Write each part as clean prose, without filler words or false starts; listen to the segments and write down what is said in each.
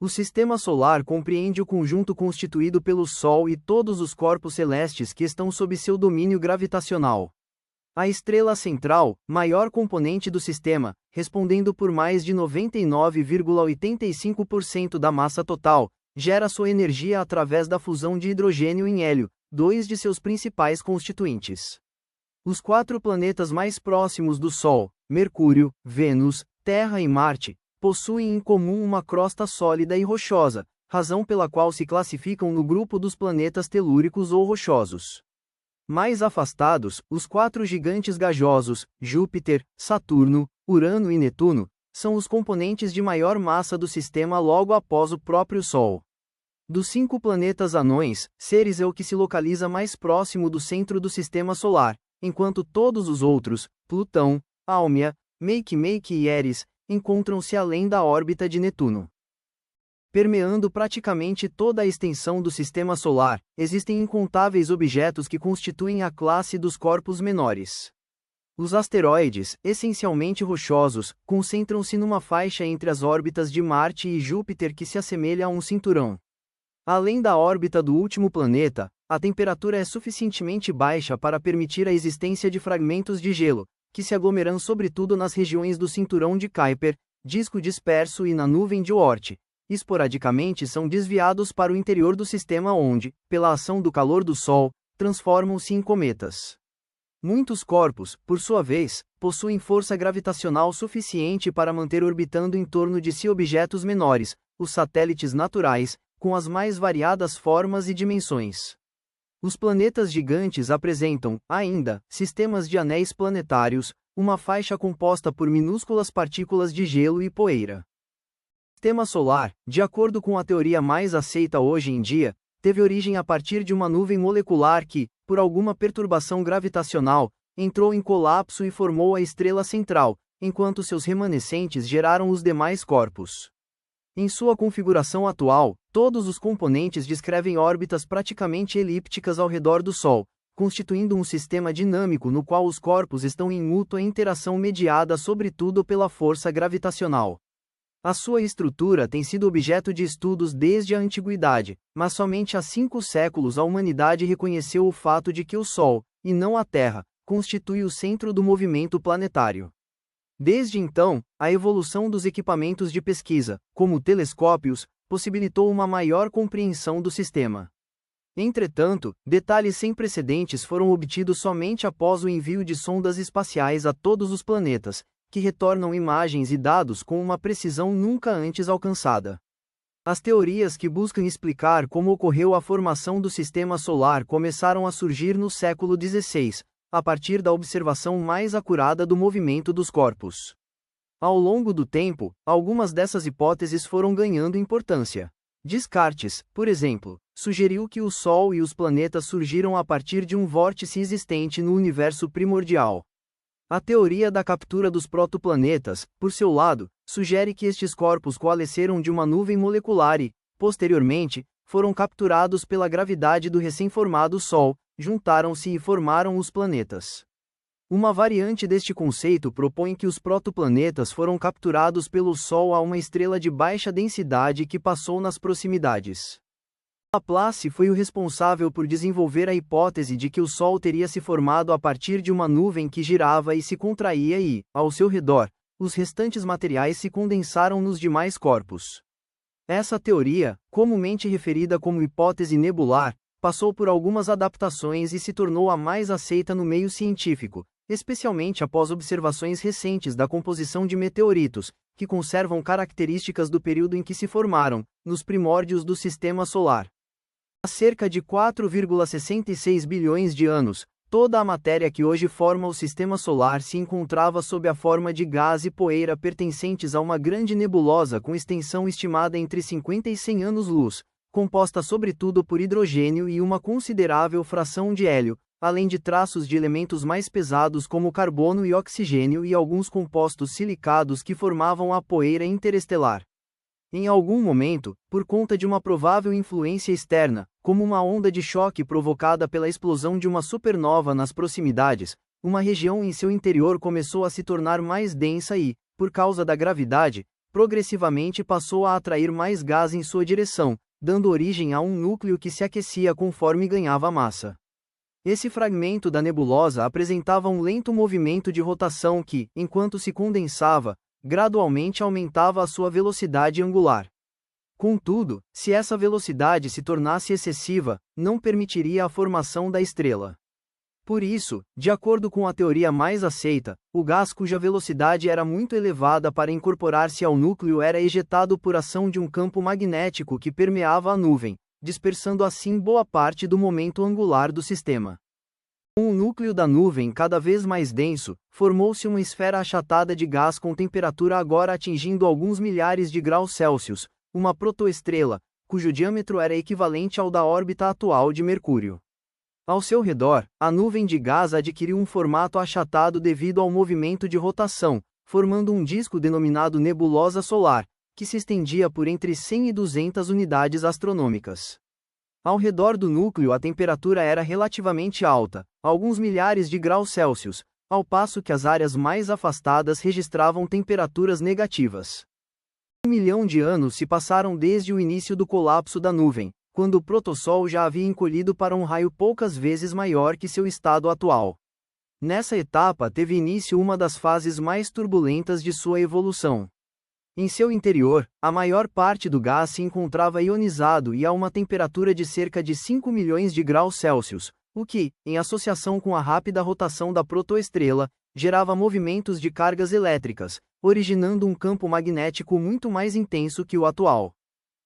O Sistema Solar compreende o conjunto constituído pelo Sol e todos os corpos celestes que estão sob seu domínio gravitacional. A estrela central, maior componente do sistema, respondendo por mais de 99,85% da massa total, gera sua energia através da fusão de hidrogênio em hélio, dois de seus principais constituintes. Os 4 planetas mais próximos do Sol, Mercúrio, Vênus, Terra e Marte, possuem em comum uma crosta sólida e rochosa, razão pela qual se classificam no grupo dos planetas telúricos ou rochosos. Mais afastados, os 4 gigantes gasosos, Júpiter, Saturno, Urano e Netuno, são os componentes de maior massa do sistema logo após o próprio Sol. Dos 5 planetas anões, Ceres é o que se localiza mais próximo do centro do Sistema Solar, enquanto todos os outros, Plutão, Haumea, Makemake e Eris, encontram-se além da órbita de Netuno. Permeando praticamente toda a extensão do Sistema Solar, existem incontáveis objetos que constituem a classe dos corpos menores. Os asteroides, essencialmente rochosos, concentram-se numa faixa entre as órbitas de Marte e Júpiter que se assemelha a um cinturão. Além da órbita do último planeta, a temperatura é suficientemente baixa para permitir a existência de fragmentos de gelo, que se aglomeram sobretudo nas regiões do cinturão de Kuiper, disco disperso e na nuvem de Oort. Esporadicamente são desviados para o interior do sistema onde, pela ação do calor do Sol, transformam-se em cometas. Muitos corpos, por sua vez, possuem força gravitacional suficiente para manter orbitando em torno de si objetos menores, os satélites naturais, com as mais variadas formas e dimensões. Os planetas gigantes apresentam, ainda, sistemas de anéis planetários, uma faixa composta por minúsculas partículas de gelo e poeira. O Sistema Solar, de acordo com a teoria mais aceita hoje em dia, teve origem a partir de uma nuvem molecular que, por alguma perturbação gravitacional, entrou em colapso e formou a estrela central, enquanto seus remanescentes geraram os demais corpos. Em sua configuração atual, todos os componentes descrevem órbitas praticamente elípticas ao redor do Sol, constituindo um sistema dinâmico no qual os corpos estão em mútua interação mediada sobretudo pela força gravitacional. A sua estrutura tem sido objeto de estudos desde a antiguidade, mas somente há 5 séculos a humanidade reconheceu o fato de que o Sol, e não a Terra, constitui o centro do movimento planetário. Desde então, a evolução dos equipamentos de pesquisa, como telescópios, possibilitou uma maior compreensão do sistema. Entretanto, detalhes sem precedentes foram obtidos somente após o envio de sondas espaciais a todos os planetas, que retornam imagens e dados com uma precisão nunca antes alcançada. As teorias que buscam explicar como ocorreu a formação do Sistema Solar começaram a surgir no século XVI, a partir da observação mais acurada do movimento dos corpos. Ao longo do tempo, algumas dessas hipóteses foram ganhando importância. Descartes, por exemplo, sugeriu que o Sol e os planetas surgiram a partir de um vórtice existente no universo primordial. A teoria da captura dos protoplanetas, por seu lado, sugere que estes corpos coalesceram de uma nuvem molecular e, posteriormente, foram capturados pela gravidade do recém-formado Sol, juntaram-se e formaram os planetas. Uma variante deste conceito propõe que os protoplanetas foram capturados pelo Sol a uma estrela de baixa densidade que passou nas proximidades. Laplace foi o responsável por desenvolver a hipótese de que o Sol teria se formado a partir de uma nuvem que girava e se contraía e, ao seu redor, os restantes materiais se condensaram nos demais corpos. Essa teoria, comumente referida como hipótese nebular, passou por algumas adaptações e se tornou a mais aceita no meio científico, especialmente após observações recentes da composição de meteoritos, que conservam características do período em que se formaram, nos primórdios do Sistema Solar. Há cerca de 4,66 bilhões de anos, toda a matéria que hoje forma o Sistema Solar se encontrava sob a forma de gás e poeira pertencentes a uma grande nebulosa com extensão estimada entre 50 e 100 anos-luz, composta sobretudo por hidrogênio e uma considerável fração de hélio, além de traços de elementos mais pesados como carbono e oxigênio e alguns compostos silicados que formavam a poeira interestelar. Em algum momento, por conta de uma provável influência externa, como uma onda de choque provocada pela explosão de uma supernova nas proximidades, uma região em seu interior começou a se tornar mais densa e, por causa da gravidade, progressivamente passou a atrair mais gás em sua direção, dando origem a um núcleo que se aquecia conforme ganhava massa. Esse fragmento da nebulosa apresentava um lento movimento de rotação que, enquanto se condensava, gradualmente aumentava a sua velocidade angular. Contudo, se essa velocidade se tornasse excessiva, não permitiria a formação da estrela. Por isso, de acordo com a teoria mais aceita, o gás cuja velocidade era muito elevada para incorporar-se ao núcleo era ejetado por ação de um campo magnético que permeava a nuvem, dispersando assim boa parte do momento angular do sistema. Com o núcleo da nuvem cada vez mais denso, formou-se uma esfera achatada de gás com temperatura agora atingindo alguns milhares de graus Celsius, uma protoestrela, cujo diâmetro era equivalente ao da órbita atual de Mercúrio. Ao seu redor, a nuvem de gás adquiriu um formato achatado devido ao movimento de rotação, formando um disco denominado nebulosa solar, que se estendia por entre 100 e 200 unidades astronômicas. Ao redor do núcleo a temperatura era relativamente alta, alguns milhares de graus Celsius, ao passo que as áreas mais afastadas registravam temperaturas negativas. 1 milhão de anos se passaram desde o início do colapso da nuvem, quando o protossol já havia encolhido para um raio poucas vezes maior que seu estado atual. Nessa etapa teve início uma das fases mais turbulentas de sua evolução. Em seu interior, a maior parte do gás se encontrava ionizado e a uma temperatura de cerca de 5 milhões de graus Celsius, o que, em associação com a rápida rotação da protoestrela, gerava movimentos de cargas elétricas, originando um campo magnético muito mais intenso que o atual.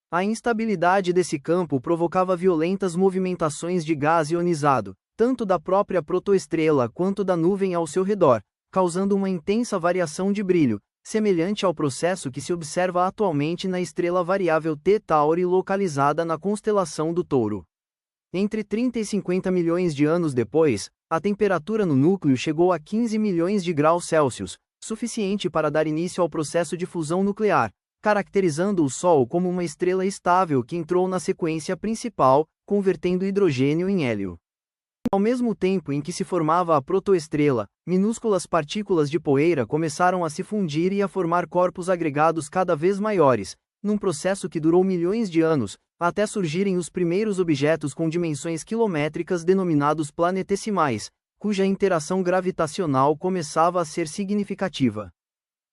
A instabilidade desse campo provocava violentas movimentações de gás ionizado, tanto da própria protoestrela quanto da nuvem ao seu redor, causando uma intensa variação de brilho, semelhante ao processo que se observa atualmente na estrela variável T Tauri localizada na constelação do Touro. Entre 30 e 50 milhões de anos depois, a temperatura no núcleo chegou a 15 milhões de graus Celsius, suficiente para dar início ao processo de fusão nuclear, caracterizando o Sol como uma estrela estável que entrou na sequência principal, convertendo hidrogênio em hélio. Ao mesmo tempo em que se formava a protoestrela, minúsculas partículas de poeira começaram a se fundir e a formar corpos agregados cada vez maiores, num processo que durou milhões de anos, até surgirem os primeiros objetos com dimensões quilométricas denominados planetesimais, cuja interação gravitacional começava a ser significativa.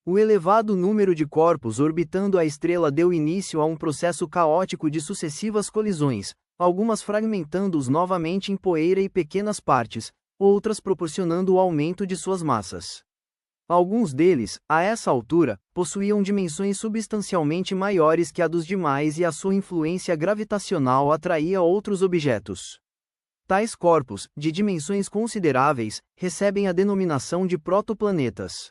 O elevado número de corpos orbitando a estrela deu início a um processo caótico de sucessivas colisões, algumas fragmentando-os novamente em poeira e pequenas partes, outras proporcionando o aumento de suas massas. Alguns deles, a essa altura, possuíam dimensões substancialmente maiores que a dos demais e a sua influência gravitacional atraía outros objetos. Tais corpos, de dimensões consideráveis, recebem a denominação de protoplanetas.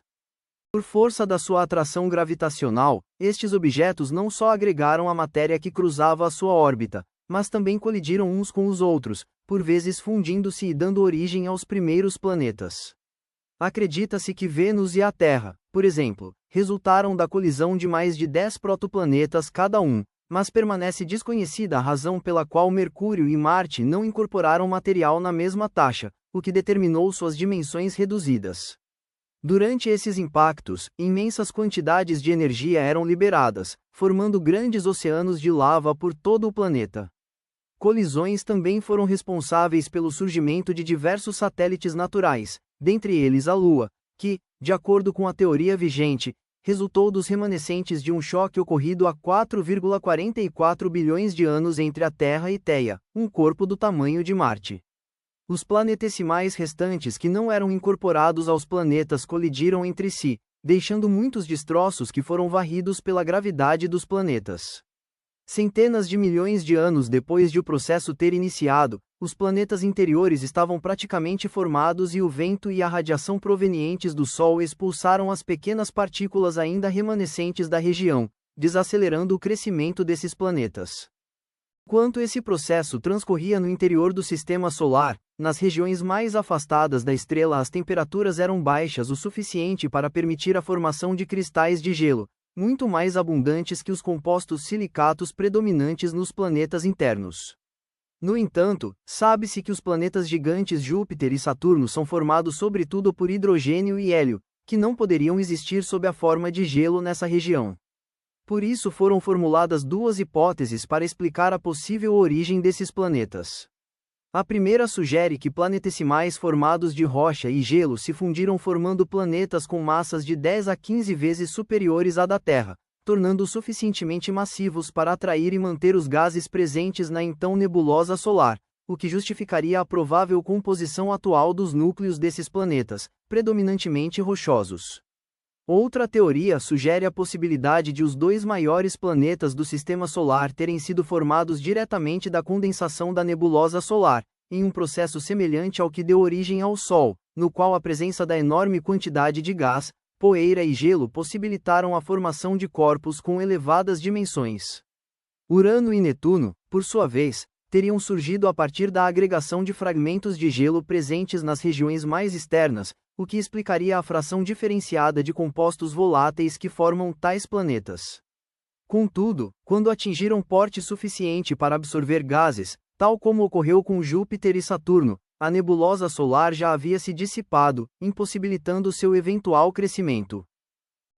Por força da sua atração gravitacional, estes objetos não só agregaram a matéria que cruzava a sua órbita, mas também colidiram uns com os outros, por vezes fundindo-se e dando origem aos primeiros planetas. Acredita-se que Vênus e a Terra, por exemplo, resultaram da colisão de mais de 10 protoplanetas cada um, mas permanece desconhecida a razão pela qual Mercúrio e Marte não incorporaram material na mesma taxa, o que determinou suas dimensões reduzidas. Durante esses impactos, imensas quantidades de energia eram liberadas, formando grandes oceanos de lava por todo o planeta. Colisões também foram responsáveis pelo surgimento de diversos satélites naturais, dentre eles a Lua, que, de acordo com a teoria vigente, resultou dos remanescentes de um choque ocorrido há 4,44 bilhões de anos entre a Terra e Theia, um corpo do tamanho de Marte. Os planetesimais restantes que não eram incorporados aos planetas colidiram entre si, deixando muitos destroços que foram varridos pela gravidade dos planetas. Centenas de milhões de anos depois de o processo ter iniciado, os planetas interiores estavam praticamente formados e o vento e a radiação provenientes do Sol expulsaram as pequenas partículas ainda remanescentes da região, desacelerando o crescimento desses planetas. Enquanto esse processo transcorria no interior do sistema solar, nas regiões mais afastadas da estrela as temperaturas eram baixas o suficiente para permitir a formação de cristais de gelo, muito mais abundantes que os compostos silicatos predominantes nos planetas internos. No entanto, sabe-se que os planetas gigantes Júpiter e Saturno são formados sobretudo por hidrogênio e hélio, que não poderiam existir sob a forma de gelo nessa região. Por isso foram formuladas duas hipóteses para explicar a possível origem desses planetas. A primeira sugere que planetesimais formados de rocha e gelo se fundiram formando planetas com massas de 10 a 15 vezes superiores à da Terra, tornando-os suficientemente massivos para atrair e manter os gases presentes na então nebulosa solar, o que justificaria a provável composição atual dos núcleos desses planetas, predominantemente rochosos. Outra teoria sugere a possibilidade de os dois maiores planetas do Sistema Solar terem sido formados diretamente da condensação da nebulosa solar, em um processo semelhante ao que deu origem ao Sol, no qual a presença da enorme quantidade de gás, poeira e gelo possibilitaram a formação de corpos com elevadas dimensões. Urano e Netuno, por sua vez, teriam surgido a partir da agregação de fragmentos de gelo presentes nas regiões mais externas, o que explicaria a fração diferenciada de compostos voláteis que formam tais planetas. Contudo, quando atingiram porte suficiente para absorver gases, tal como ocorreu com Júpiter e Saturno, a nebulosa solar já havia se dissipado, impossibilitando seu eventual crescimento.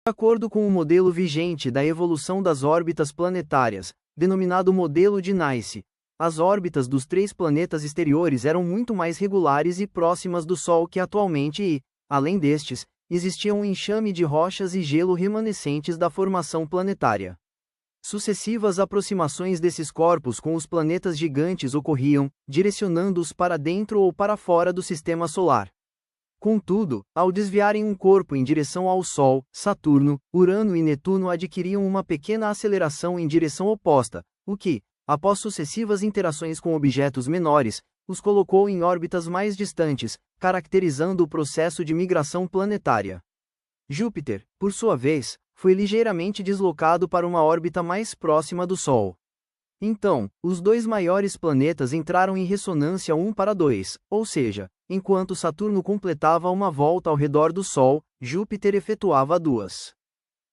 De acordo com o modelo vigente da evolução das órbitas planetárias, denominado modelo de Nice, as órbitas dos três planetas exteriores eram muito mais regulares e próximas do Sol que atualmente e, além destes, existia um enxame de rochas e gelo remanescentes da formação planetária. Sucessivas aproximações desses corpos com os planetas gigantes ocorriam, direcionando-os para dentro ou para fora do Sistema Solar. Contudo, ao desviarem um corpo em direção ao Sol, Saturno, Urano e Netuno adquiriam uma pequena aceleração em direção oposta, o que, após sucessivas interações com objetos menores, os colocou em órbitas mais distantes, caracterizando o processo de migração planetária. Júpiter, por sua vez, foi ligeiramente deslocado para uma órbita mais próxima do Sol. Então, os dois maiores planetas entraram em ressonância 1:2, ou seja, enquanto Saturno completava uma volta ao redor do Sol, Júpiter efetuava duas.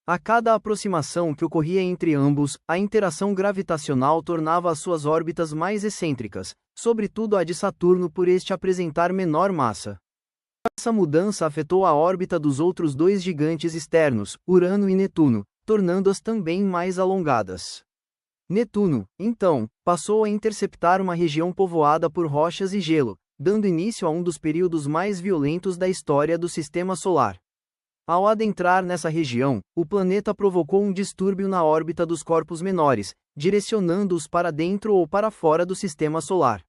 A cada aproximação que ocorria entre ambos, a interação gravitacional tornava as suas órbitas mais excêntricas, sobretudo a de Saturno por este apresentar menor massa. Essa mudança afetou a órbita dos outros dois gigantes externos, Urano e Netuno, tornando-as também mais alongadas. Netuno, então, passou a interceptar uma região povoada por rochas e gelo, dando início a um dos períodos mais violentos da história do Sistema Solar. Ao adentrar nessa região, o planeta provocou um distúrbio na órbita dos corpos menores, direcionando-os para dentro ou para fora do Sistema Solar.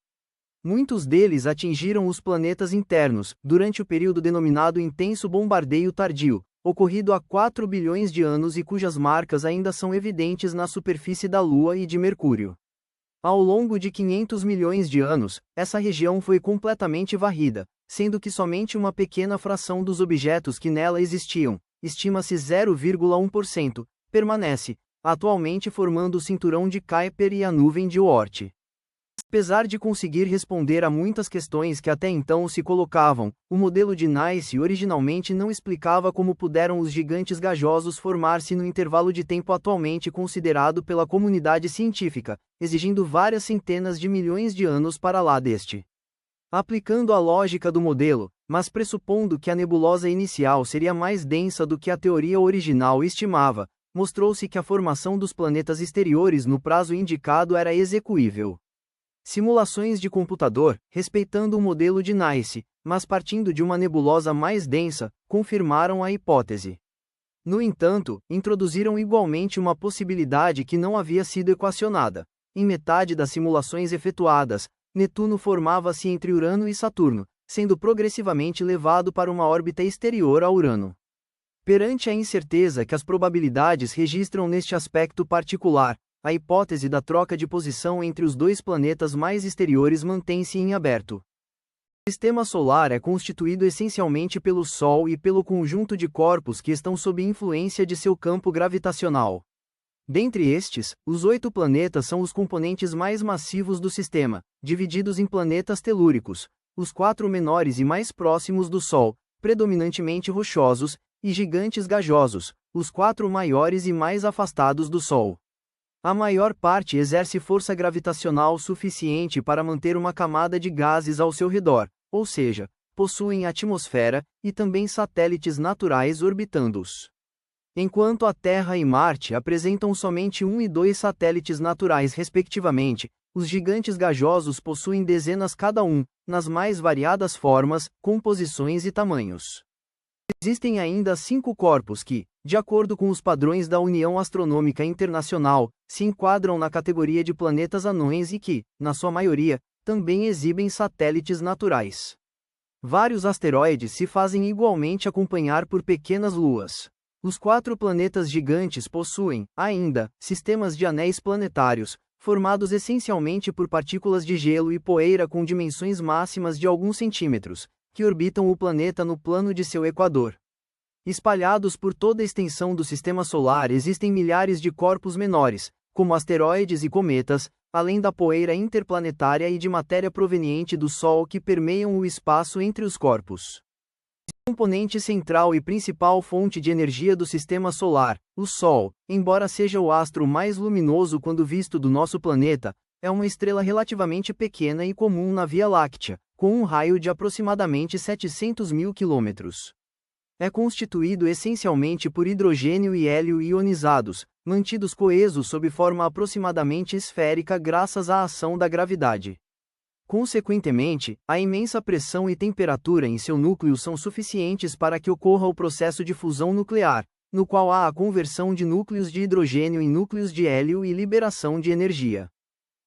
Muitos deles atingiram os planetas internos, durante o período denominado Intenso Bombardeio Tardio, ocorrido há 4 bilhões de anos e cujas marcas ainda são evidentes na superfície da Lua e de Mercúrio. Ao longo de 500 milhões de anos, essa região foi completamente varrida, sendo que somente uma pequena fração dos objetos que nela existiam, estima-se 0,1%, permanece, atualmente formando o cinturão de Kuiper e a nuvem de Oort. Apesar de conseguir responder a muitas questões que até então se colocavam, o modelo de Nice originalmente não explicava como puderam os gigantes gasosos formar-se no intervalo de tempo atualmente considerado pela comunidade científica, exigindo várias centenas de milhões de anos para lá deste. Aplicando a lógica do modelo, mas pressupondo que a nebulosa inicial seria mais densa do que a teoria original estimava, mostrou-se que a formação dos planetas exteriores no prazo indicado era execuível. Simulações de computador, respeitando o modelo de Nice, mas partindo de uma nebulosa mais densa, confirmaram a hipótese. No entanto, introduziram igualmente uma possibilidade que não havia sido equacionada. Em metade das simulações efetuadas, Netuno formava-se entre Urano e Saturno, sendo progressivamente levado para uma órbita exterior a Urano. Perante a incerteza que as probabilidades registram neste aspecto particular, a hipótese da troca de posição entre os dois planetas mais exteriores mantém-se em aberto. O Sistema Solar é constituído essencialmente pelo Sol e pelo conjunto de corpos que estão sob influência de seu campo gravitacional. Dentre estes, os 8 planetas são os componentes mais massivos do sistema, divididos em planetas telúricos, os 4 menores e mais próximos do Sol, predominantemente rochosos, e gigantes gasosos, os 4 maiores e mais afastados do Sol. A maior parte exerce força gravitacional suficiente para manter uma camada de gases ao seu redor, ou seja, possuem atmosfera, e também satélites naturais orbitando-os. Enquanto a Terra e Marte apresentam somente 1 e 2 satélites naturais respectivamente, os gigantes gasosos possuem dezenas cada um, nas mais variadas formas, composições e tamanhos. Existem ainda 5 corpos que, de acordo com os padrões da União Astronômica Internacional, se enquadram na categoria de planetas anões e que, na sua maioria, também exibem satélites naturais. Vários asteroides se fazem igualmente acompanhar por pequenas luas. Os 4 planetas gigantes possuem, ainda, sistemas de anéis planetários, formados essencialmente por partículas de gelo e poeira com dimensões máximas de alguns centímetros, que orbitam o planeta no plano de seu equador. Espalhados por toda a extensão do Sistema Solar existem milhares de corpos menores, como asteroides e cometas, além da poeira interplanetária e de matéria proveniente do Sol que permeiam o espaço entre os corpos. Componente central e principal fonte de energia do Sistema Solar, o Sol, embora seja o astro mais luminoso quando visto do nosso planeta, é uma estrela relativamente pequena e comum na Via Láctea, com um raio de aproximadamente 700 mil quilômetros. É constituído essencialmente por hidrogênio e hélio ionizados, mantidos coesos sob forma aproximadamente esférica graças à ação da gravidade. Consequentemente, a imensa pressão e temperatura em seu núcleo são suficientes para que ocorra o processo de fusão nuclear, no qual há a conversão de núcleos de hidrogênio em núcleos de hélio e liberação de energia.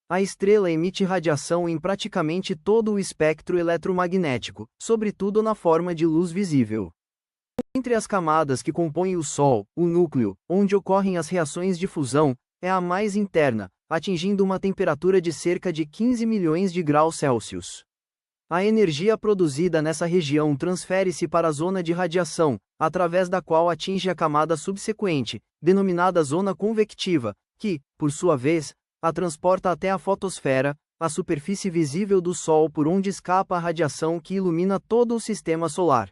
A estrela emite radiação em praticamente todo o espectro eletromagnético, sobretudo na forma de luz visível. Entre as camadas que compõem o Sol, o núcleo, onde ocorrem as reações de fusão, é a mais interna, atingindo uma temperatura de cerca de 15 milhões de graus Celsius. A energia produzida nessa região transfere-se para a zona de radiação, através da qual atinge a camada subsequente, denominada zona convectiva, que, por sua vez, a transporta até a fotosfera, a superfície visível do Sol por onde escapa a radiação que ilumina todo o Sistema Solar.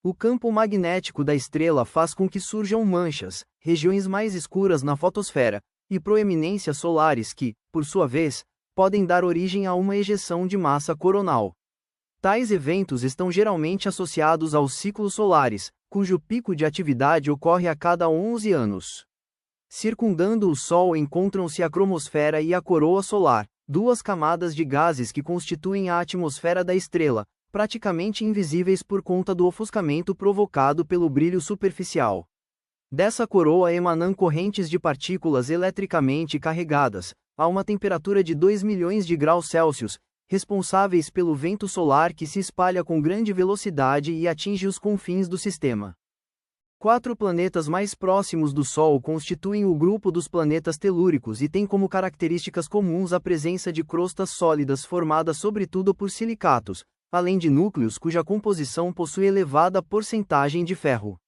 O campo magnético da estrela faz com que surjam manchas, regiões mais escuras na fotosfera, e proeminências solares que, por sua vez, podem dar origem a uma ejeção de massa coronal. Tais eventos estão geralmente associados aos ciclos solares, cujo pico de atividade ocorre a cada 11 anos. Circundando o Sol encontram-se a cromosfera e a coroa solar, 2 camadas de gases que constituem a atmosfera da estrela, praticamente invisíveis por conta do ofuscamento provocado pelo brilho superficial. Dessa coroa emanam correntes de partículas eletricamente carregadas, a uma temperatura de 2 milhões de graus Celsius, responsáveis pelo vento solar que se espalha com grande velocidade e atinge os confins do sistema. 4 planetas mais próximos do Sol constituem o grupo dos planetas telúricos e têm como características comuns a presença de crostas sólidas formadas sobretudo por silicatos, além de núcleos cuja composição possui elevada porcentagem de ferro.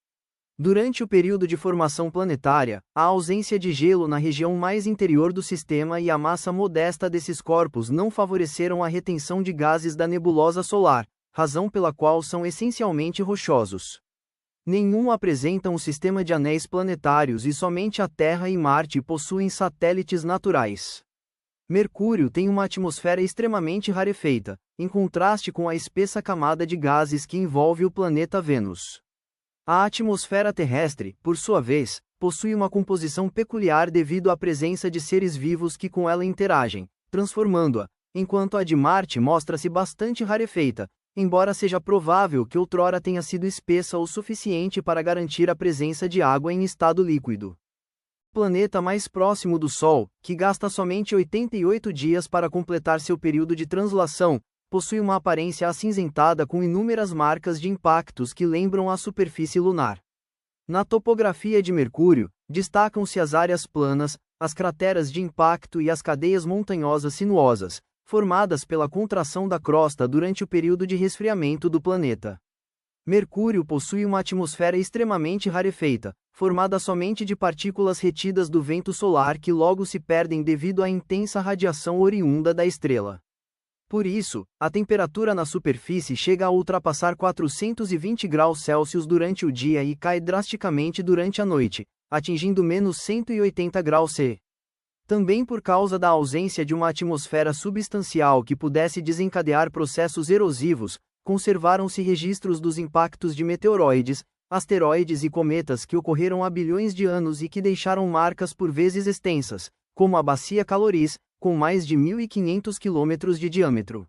Durante o período de formação planetária, a ausência de gelo na região mais interior do sistema e a massa modesta desses corpos não favoreceram a retenção de gases da nebulosa solar, razão pela qual são essencialmente rochosos. Nenhum apresenta um sistema de anéis planetários e somente a Terra e Marte possuem satélites naturais. Mercúrio tem uma atmosfera extremamente rarefeita, em contraste com a espessa camada de gases que envolve o planeta Vênus. A atmosfera terrestre, por sua vez, possui uma composição peculiar devido à presença de seres vivos que com ela interagem, transformando-a, enquanto a de Marte mostra-se bastante rarefeita, embora seja provável que outrora tenha sido espessa o suficiente para garantir a presença de água em estado líquido. O planeta mais próximo do Sol, que gasta somente 88 dias para completar seu período de translação, possui uma aparência acinzentada com inúmeras marcas de impactos que lembram a superfície lunar. Na topografia de Mercúrio, destacam-se as áreas planas, as crateras de impacto e as cadeias montanhosas sinuosas, formadas pela contração da crosta durante o período de resfriamento do planeta. Mercúrio possui uma atmosfera extremamente rarefeita, formada somente de partículas retidas do vento solar que logo se perdem devido à intensa radiação oriunda da estrela. Por isso, a temperatura na superfície chega a ultrapassar 420 graus Celsius durante o dia e cai drasticamente durante a noite, atingindo menos 180 graus C. Também por causa da ausência de uma atmosfera substancial que pudesse desencadear processos erosivos, conservaram-se registros dos impactos de meteoroides, asteroides e cometas que ocorreram há bilhões de anos e que deixaram marcas por vezes extensas, como a Bacia Caloris, com mais de 1.500 quilômetros de diâmetro.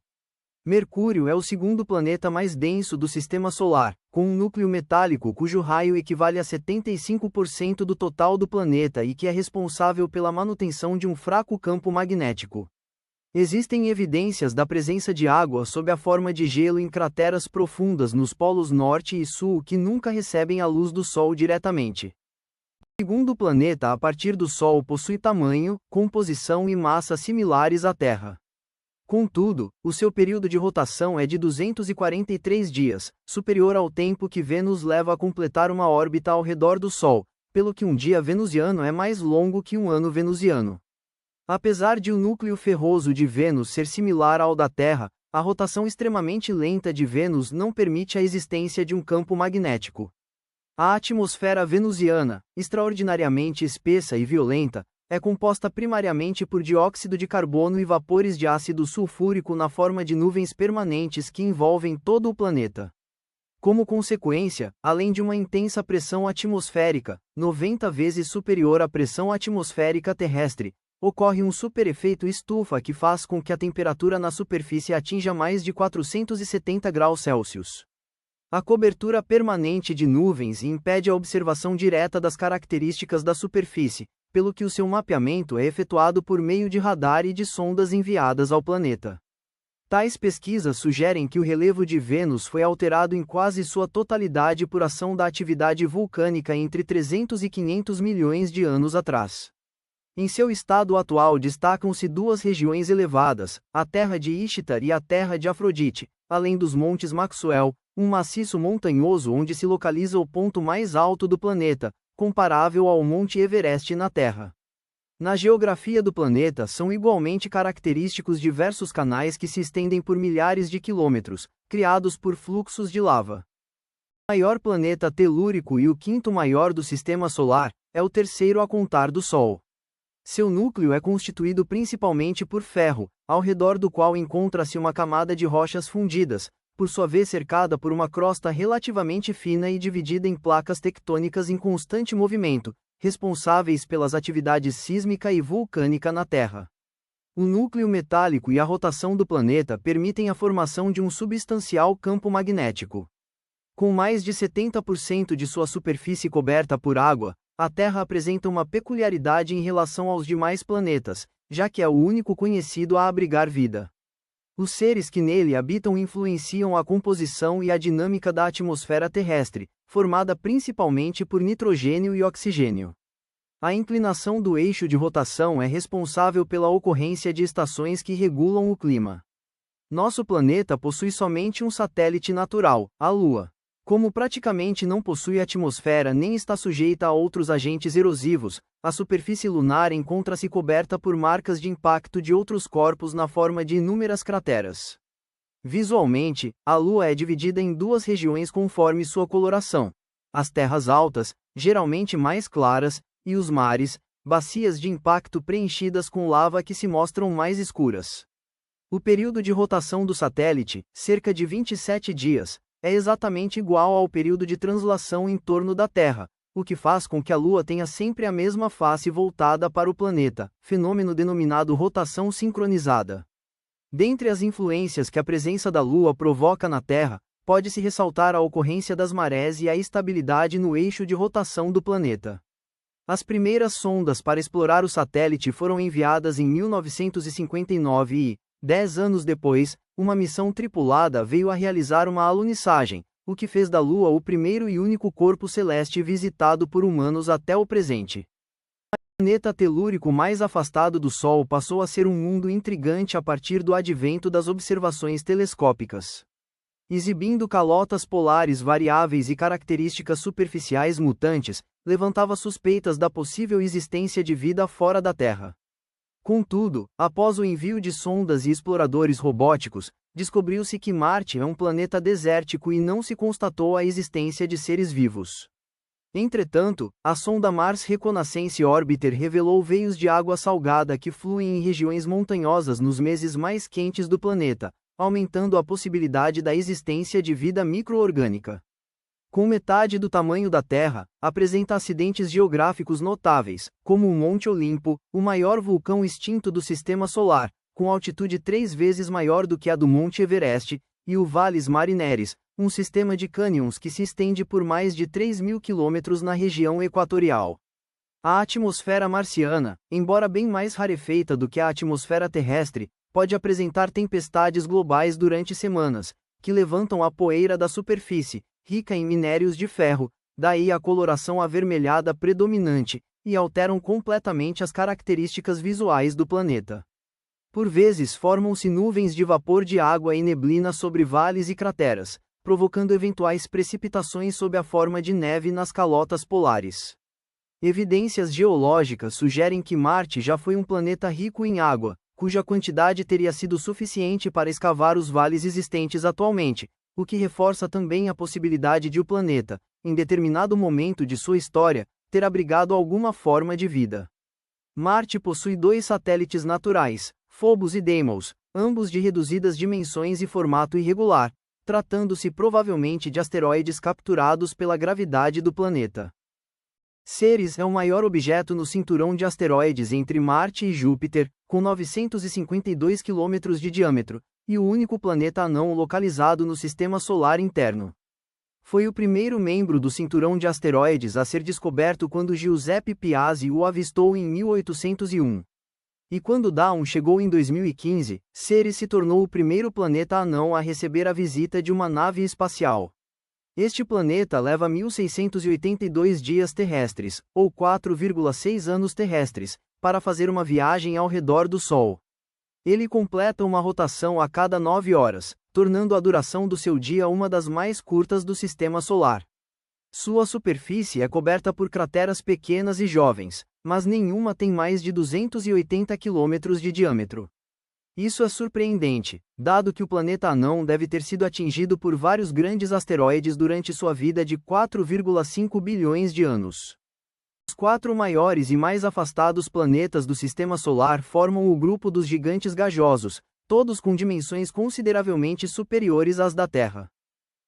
Mercúrio é o segundo planeta mais denso do Sistema Solar, com um núcleo metálico cujo raio equivale a 75% do total do planeta e que é responsável pela manutenção de um fraco campo magnético. Existem evidências da presença de água sob a forma de gelo em crateras profundas nos polos norte e sul que nunca recebem a luz do Sol diretamente. O segundo planeta a partir do Sol possui tamanho, composição e massa similares à Terra. Contudo, o seu período de rotação é de 243 dias, superior ao tempo que Vênus leva a completar uma órbita ao redor do Sol, pelo que um dia venusiano é mais longo que um ano venusiano. Apesar de o núcleo ferroso de Vênus ser similar ao da Terra, a rotação extremamente lenta de Vênus não permite a existência de um campo magnético. A atmosfera venusiana, extraordinariamente espessa e violenta, é composta primariamente por dióxido de carbono e vapores de ácido sulfúrico na forma de nuvens permanentes que envolvem todo o planeta. Como consequência, além de uma intensa pressão atmosférica, 90 vezes superior à pressão atmosférica terrestre, ocorre um superefeito estufa que faz com que a temperatura na superfície atinja mais de 470 graus Celsius. A cobertura permanente de nuvens impede a observação direta das características da superfície, pelo que o seu mapeamento é efetuado por meio de radar e de sondas enviadas ao planeta. Tais pesquisas sugerem que o relevo de Vênus foi alterado em quase sua totalidade por ação da atividade vulcânica entre 300 e 500 milhões de anos atrás. Em seu estado atual destacam-se duas regiões elevadas, a Terra de Ishtar e a Terra de Afrodite, além dos Montes Maxwell, um maciço montanhoso onde se localiza o ponto mais alto do planeta, comparável ao Monte Everest na Terra. Na geografia do planeta são igualmente característicos diversos canais que se estendem por milhares de quilômetros, criados por fluxos de lava. O maior planeta telúrico e o quinto maior do Sistema Solar, é o terceiro a contar do Sol. Seu núcleo é constituído principalmente por ferro, ao redor do qual encontra-se uma camada de rochas fundidas, por sua vez cercada por uma crosta relativamente fina e dividida em placas tectônicas em constante movimento, responsáveis pelas atividades sísmica e vulcânica na Terra. O núcleo metálico e a rotação do planeta permitem a formação de um substancial campo magnético. Com mais de 70% de sua superfície coberta por água, a Terra apresenta uma peculiaridade em relação aos demais planetas, já que é o único conhecido a abrigar vida. Os seres que nele habitam influenciam a composição e a dinâmica da atmosfera terrestre, formada principalmente por nitrogênio e oxigênio. A inclinação do eixo de rotação é responsável pela ocorrência de estações que regulam o clima. Nosso planeta possui somente um satélite natural, a Lua. Como praticamente não possui atmosfera nem está sujeita a outros agentes erosivos, a superfície lunar encontra-se coberta por marcas de impacto de outros corpos na forma de inúmeras crateras. Visualmente, a Lua é dividida em duas regiões conforme sua coloração: as terras altas, geralmente mais claras, e os mares, bacias de impacto preenchidas com lava que se mostram mais escuras. O período de rotação do satélite, cerca de 27 dias, é exatamente igual ao período de translação em torno da Terra, o que faz com que a Lua tenha sempre a mesma face voltada para o planeta, fenômeno denominado rotação sincronizada. Dentre as influências que a presença da Lua provoca na Terra, pode-se ressaltar a ocorrência das marés e a estabilidade no eixo de rotação do planeta. As primeiras sondas para explorar o satélite foram enviadas em 1959 e, 10 anos depois, uma missão tripulada veio a realizar uma alunissagem, o que fez da Lua o primeiro e único corpo celeste visitado por humanos até o presente. O planeta telúrico mais afastado do Sol passou a ser um mundo intrigante a partir do advento das observações telescópicas. Exibindo calotas polares variáveis e características superficiais mutantes, levantava suspeitas da possível existência de vida fora da Terra. Contudo, após o envio de sondas e exploradores robóticos, descobriu-se que Marte é um planeta desértico e não se constatou a existência de seres vivos. Entretanto, a sonda Mars Reconnaissance Orbiter revelou veios de água salgada que fluem em regiões montanhosas nos meses mais quentes do planeta, aumentando a possibilidade da existência de vida micro-orgânica. Com metade do tamanho da Terra, apresenta acidentes geográficos notáveis, como o Monte Olimpo, o maior vulcão extinto do Sistema Solar, com altitude 3 vezes maior do que a do Monte Everest, e o Valles Marineris, um sistema de cânions que se estende por mais de 3.000 quilômetros na região equatorial. A atmosfera marciana, embora bem mais rarefeita do que a atmosfera terrestre, pode apresentar tempestades globais durante semanas, que levantam a poeira da superfície, rica em minérios de ferro, daí a coloração avermelhada predominante, e alteram completamente as características visuais do planeta. Por vezes formam-se nuvens de vapor de água e neblina sobre vales e crateras, provocando eventuais precipitações sob a forma de neve nas calotas polares. Evidências geológicas sugerem que Marte já foi um planeta rico em água, cuja quantidade teria sido suficiente para escavar os vales existentes atualmente, o que reforça também a possibilidade de o planeta, em determinado momento de sua história, ter abrigado alguma forma de vida. Marte possui 2 satélites naturais, Phobos e Deimos, ambos de reduzidas dimensões e formato irregular, tratando-se provavelmente de asteroides capturados pela gravidade do planeta. Ceres é o maior objeto no cinturão de asteroides entre Marte e Júpiter, com 952 km de diâmetro, e o único planeta anão localizado no Sistema Solar interno. Foi o primeiro membro do cinturão de asteroides a ser descoberto quando Giuseppe Piazzi o avistou em 1801. E quando Dawn chegou em 2015, Ceres se tornou o primeiro planeta anão a receber a visita de uma nave espacial. Este planeta leva 1.682 dias terrestres, ou 4,6 anos terrestres, para fazer uma viagem ao redor do Sol. Ele completa uma rotação a cada 9 horas, tornando a duração do seu dia uma das mais curtas do Sistema Solar. Sua superfície é coberta por crateras pequenas e jovens, mas nenhuma tem mais de 280 km de diâmetro. Isso é surpreendente, dado que o planeta anão deve ter sido atingido por vários grandes asteroides durante sua vida de 4,5 bilhões de anos. Os 4 maiores e mais afastados planetas do Sistema Solar formam o grupo dos gigantes gasosos, todos com dimensões consideravelmente superiores às da Terra.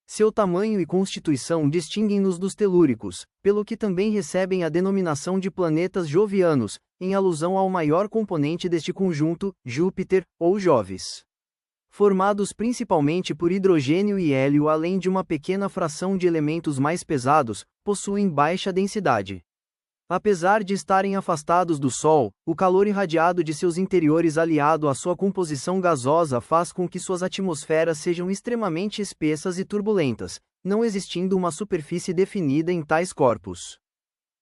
Seu tamanho e constituição distinguem-nos dos telúricos, pelo que também recebem a denominação de planetas jovianos, em alusão ao maior componente deste conjunto, Júpiter, ou Jovis. Formados principalmente por hidrogênio e hélio além de uma pequena fração de elementos mais pesados, possuem baixa densidade. Apesar de estarem afastados do Sol, o calor irradiado de seus interiores aliado à sua composição gasosa faz com que suas atmosferas sejam extremamente espessas e turbulentas, não existindo uma superfície definida em tais corpos.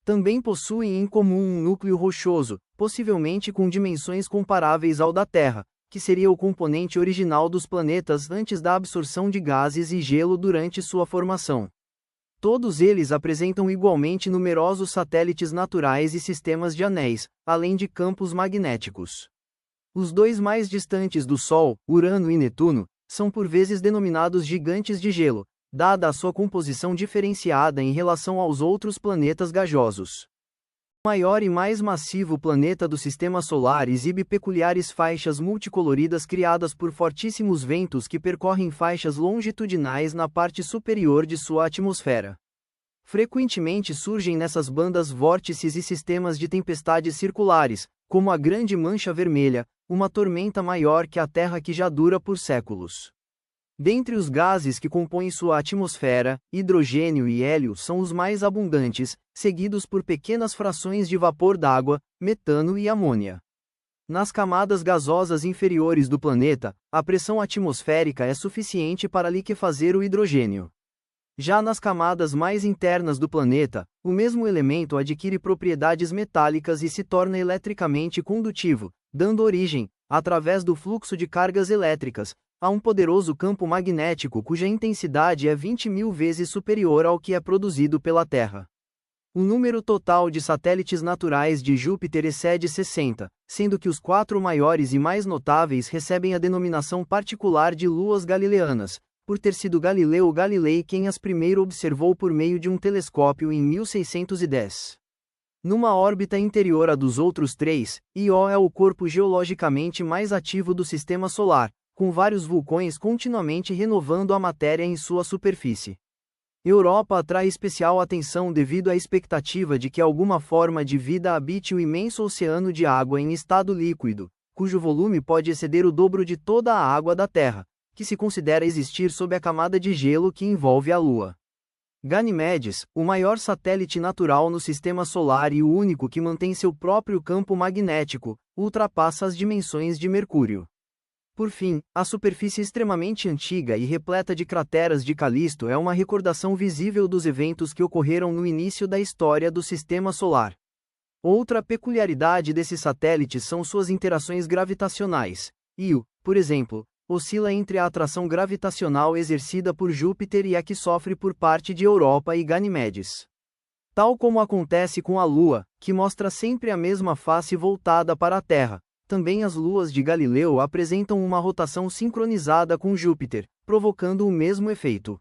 Também possuem em comum um núcleo rochoso, possivelmente com dimensões comparáveis ao da Terra, que seria o componente original dos planetas antes da absorção de gases e gelo durante sua formação. Todos eles apresentam igualmente numerosos satélites naturais e sistemas de anéis, além de campos magnéticos. Os 2 mais distantes do Sol, Urano e Netuno, são por vezes denominados gigantes de gelo, dada a sua composição diferenciada em relação aos outros planetas gasosos. O maior e mais massivo planeta do Sistema Solar exibe peculiares faixas multicoloridas criadas por fortíssimos ventos que percorrem faixas longitudinais na parte superior de sua atmosfera. Frequentemente surgem nessas bandas vórtices e sistemas de tempestades circulares, como a Grande Mancha Vermelha, uma tormenta maior que a Terra que já dura por séculos. Dentre os gases que compõem sua atmosfera, hidrogênio e hélio são os mais abundantes, seguidos por pequenas frações de vapor d'água, metano e amônia. Nas camadas gasosas inferiores do planeta, a pressão atmosférica é suficiente para liquefazer o hidrogênio. Já nas camadas mais internas do planeta, o mesmo elemento adquire propriedades metálicas e se torna eletricamente condutivo, dando origem, através do fluxo de cargas elétricas, a um poderoso campo magnético cuja intensidade é 20.000 vezes superior ao que é produzido pela Terra. O número total de satélites naturais de Júpiter excede 60, sendo que os 4 maiores e mais notáveis recebem a denominação particular de luas galileanas, por ter sido Galileu Galilei quem as primeiro observou por meio de um telescópio em 1610. Numa órbita interior à dos outros 3, Io é o corpo geologicamente mais ativo do Sistema Solar, com vários vulcões continuamente renovando a matéria em sua superfície. Europa atrai especial atenção devido à expectativa de que alguma forma de vida habite o imenso oceano de água em estado líquido, cujo volume pode exceder o dobro de toda a água da Terra, que se considera existir sob a camada de gelo que envolve a Lua. Ganimedes, o maior satélite natural no Sistema Solar e o único que mantém seu próprio campo magnético, ultrapassa as dimensões de Mercúrio. Por fim, a superfície extremamente antiga e repleta de crateras de Calisto é uma recordação visível dos eventos que ocorreram no início da história do Sistema Solar. Outra peculiaridade desses satélites são suas interações gravitacionais. Io, por exemplo, oscila entre a atração gravitacional exercida por Júpiter e a que sofre por parte de Europa e Ganimedes. Tal como acontece com a Lua, que mostra sempre a mesma face voltada para a Terra, também as luas de Galileu apresentam uma rotação sincronizada com Júpiter, provocando o mesmo efeito.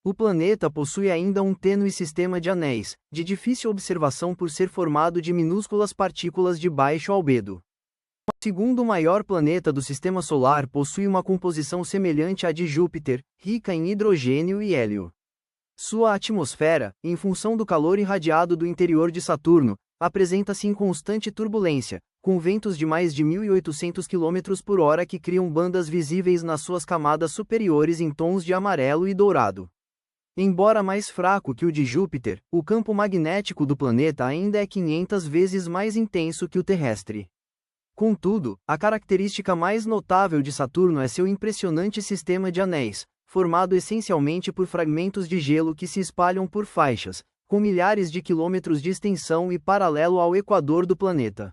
O planeta possui ainda um tênue sistema de anéis, de difícil observação por ser formado de minúsculas partículas de baixo albedo. O segundo maior planeta do Sistema Solar possui uma composição semelhante à de Júpiter, rica em hidrogênio e hélio. Sua atmosfera, em função do calor irradiado do interior de Saturno, apresenta-se em constante turbulência, com ventos de mais de 1.800 km por hora que criam bandas visíveis nas suas camadas superiores em tons de amarelo e dourado. Embora mais fraco que o de Júpiter, o campo magnético do planeta ainda é 500 vezes mais intenso que o terrestre. Contudo, a característica mais notável de Saturno é seu impressionante sistema de anéis, formado essencialmente por fragmentos de gelo que se espalham por faixas, com milhares de quilômetros de extensão e paralelo ao equador do planeta.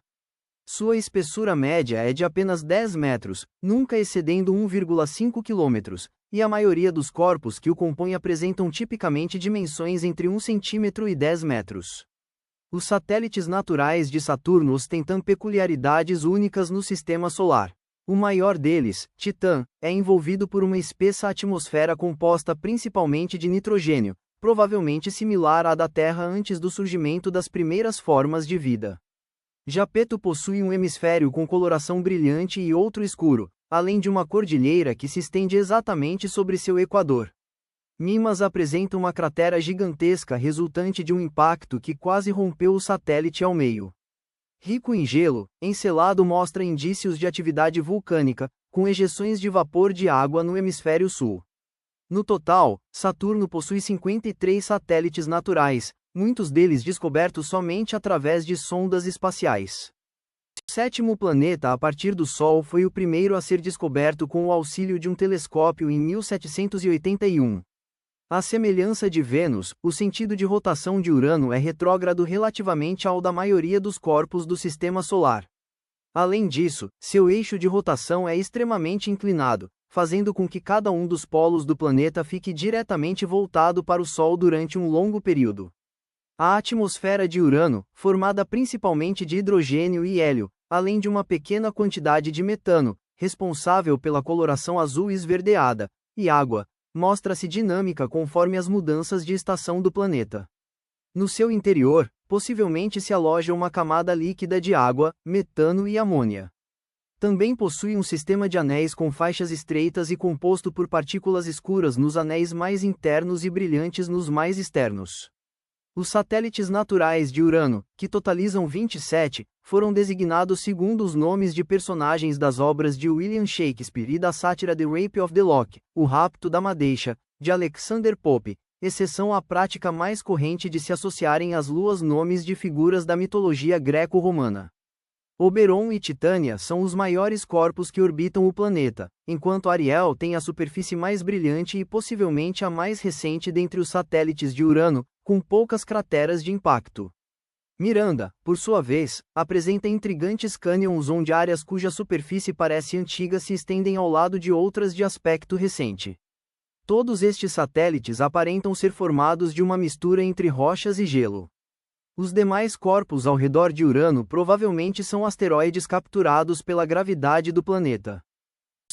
Sua espessura média é de apenas 10 metros, nunca excedendo 1,5 km, e a maioria dos corpos que o compõem apresentam tipicamente dimensões entre 1 cm e 10 metros. Os satélites naturais de Saturno ostentam peculiaridades únicas no Sistema Solar. O maior deles, Titã, é envolvido por uma espessa atmosfera composta principalmente de nitrogênio, provavelmente similar à da Terra antes do surgimento das primeiras formas de vida. Japeto possui um hemisfério com coloração brilhante e outro escuro, além de uma cordilheira que se estende exatamente sobre seu equador. Mimas apresenta uma cratera gigantesca resultante de um impacto que quase rompeu o satélite ao meio. Rico em gelo, Encelado mostra indícios de atividade vulcânica, com ejeções de vapor de água no hemisfério sul. No total, Saturno possui 53 satélites naturais, muitos deles descobertos somente através de sondas espaciais. O sétimo planeta a partir do Sol foi o primeiro a ser descoberto com o auxílio de um telescópio em 1781. À semelhança de Vênus, o sentido de rotação de Urano é retrógrado relativamente ao da maioria dos corpos do Sistema Solar. Além disso, seu eixo de rotação é extremamente inclinado, fazendo com que cada um dos polos do planeta fique diretamente voltado para o Sol durante um longo período. A atmosfera de Urano, formada principalmente de hidrogênio e hélio, além de uma pequena quantidade de metano, responsável pela coloração azul esverdeada, e água, mostra-se dinâmica conforme as mudanças de estação do planeta. No seu interior, possivelmente se aloja uma camada líquida de água, metano e amônia. Também possui um sistema de anéis com faixas estreitas e composto por partículas escuras nos anéis mais internos e brilhantes nos mais externos. Os satélites naturais de Urano, que totalizam 27, foram designados segundo os nomes de personagens das obras de William Shakespeare e da sátira The Rape of the Lock, O Rapto da Madeixa, de Alexander Pope, exceção à prática mais corrente de se associarem às luas nomes de figuras da mitologia greco-romana. Oberon e Titânia são os maiores corpos que orbitam o planeta, enquanto Ariel tem a superfície mais brilhante e possivelmente a mais recente dentre os satélites de Urano, com poucas crateras de impacto. Miranda, por sua vez, apresenta intrigantes cânions onde áreas cuja superfície parece antiga se estendem ao lado de outras de aspecto recente. Todos estes satélites aparentam ser formados de uma mistura entre rochas e gelo. Os demais corpos ao redor de Urano provavelmente são asteroides capturados pela gravidade do planeta.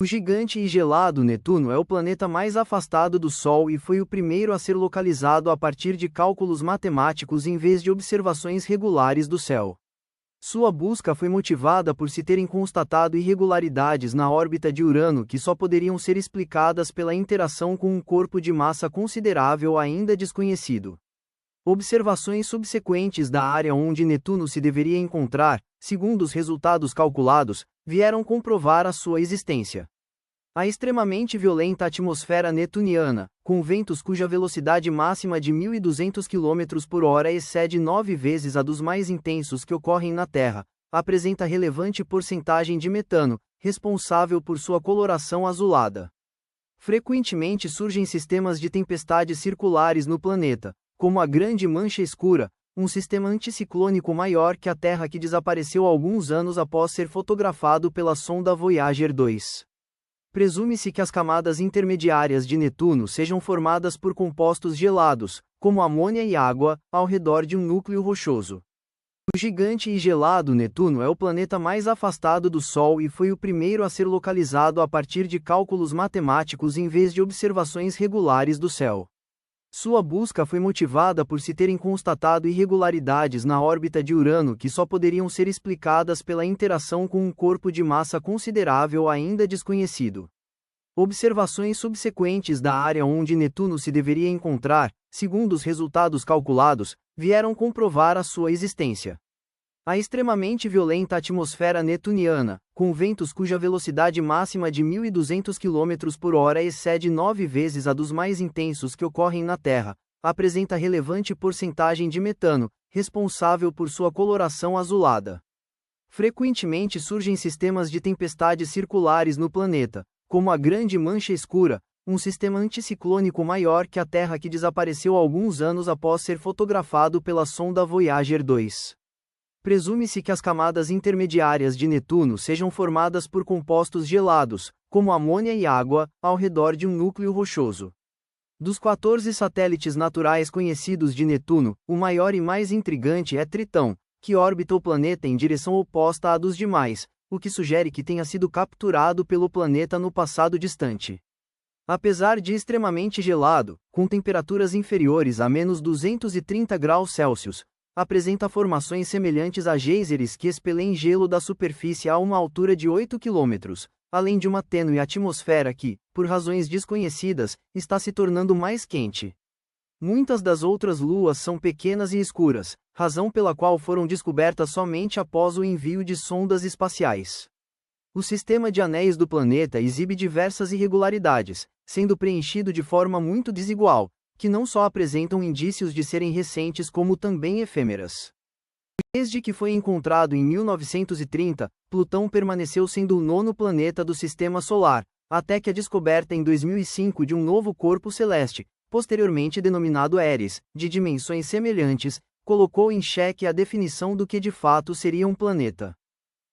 O gigante e gelado Netuno é o planeta mais afastado do Sol e foi o primeiro a ser localizado a partir de cálculos matemáticos em vez de observações regulares do céu. Sua busca foi motivada por se terem constatado irregularidades na órbita de Urano que só poderiam ser explicadas pela interação com um corpo de massa considerável ainda desconhecido. Observações subsequentes da área onde Netuno se deveria encontrar, segundo os resultados calculados, vieram comprovar a sua existência. A extremamente violenta atmosfera netuniana, com ventos cuja velocidade máxima de 1.200 km por hora excede 9 vezes a dos mais intensos que ocorrem na Terra, apresenta relevante porcentagem de metano, responsável por sua coloração azulada. Frequentemente surgem sistemas de tempestades circulares no planeta, como a Grande Mancha Escura, um sistema anticiclônico maior que a Terra que desapareceu alguns anos após ser fotografado pela sonda Voyager 2. Presume-se que as camadas intermediárias de Netuno sejam formadas por compostos gelados, como amônia e água, ao redor de um núcleo rochoso. O gigante e gelado Netuno é o planeta mais afastado do Sol e foi o primeiro a ser localizado a partir de cálculos matemáticos em vez de observações regulares do céu. Sua busca foi motivada por se terem constatado irregularidades na órbita de Urano que só poderiam ser explicadas pela interação com um corpo de massa considerável ainda desconhecido. Observações subsequentes da área onde Netuno se deveria encontrar, segundo os resultados calculados, vieram comprovar a sua existência. A extremamente violenta atmosfera netuniana, com ventos cuja velocidade máxima de 1.200 km por hora excede 9 vezes a dos mais intensos que ocorrem na Terra, apresenta relevante porcentagem de metano, responsável por sua coloração azulada. Frequentemente surgem sistemas de tempestades circulares no planeta, como a Grande Mancha Escura, um sistema anticiclônico maior que a Terra que desapareceu alguns anos após ser fotografado pela sonda Voyager 2. Presume-se que as camadas intermediárias de Netuno sejam formadas por compostos gelados, como amônia e água, ao redor de um núcleo rochoso. Dos 14 satélites naturais conhecidos de Netuno, o maior e mais intrigante é Tritão, que orbita o planeta em direção oposta à dos demais, o que sugere que tenha sido capturado pelo planeta no passado distante. Apesar de extremamente gelado, com temperaturas inferiores a menos 230 graus Celsius, apresenta formações semelhantes a geysers que expelem gelo da superfície a uma altura de 8 km, além de uma tênue atmosfera que, por razões desconhecidas, está se tornando mais quente. Muitas das outras luas são pequenas e escuras, razão pela qual foram descobertas somente após o envio de sondas espaciais. O sistema de anéis do planeta exibe diversas irregularidades, sendo preenchido de forma muito desigual, que não só apresentam indícios de serem recentes como também efêmeras. Desde que foi encontrado em 1930, Plutão permaneceu sendo o 9º planeta do Sistema Solar, até que a descoberta em 2005 de um novo corpo celeste, posteriormente denominado Eris, de dimensões semelhantes, colocou em xeque a definição do que de fato seria um planeta.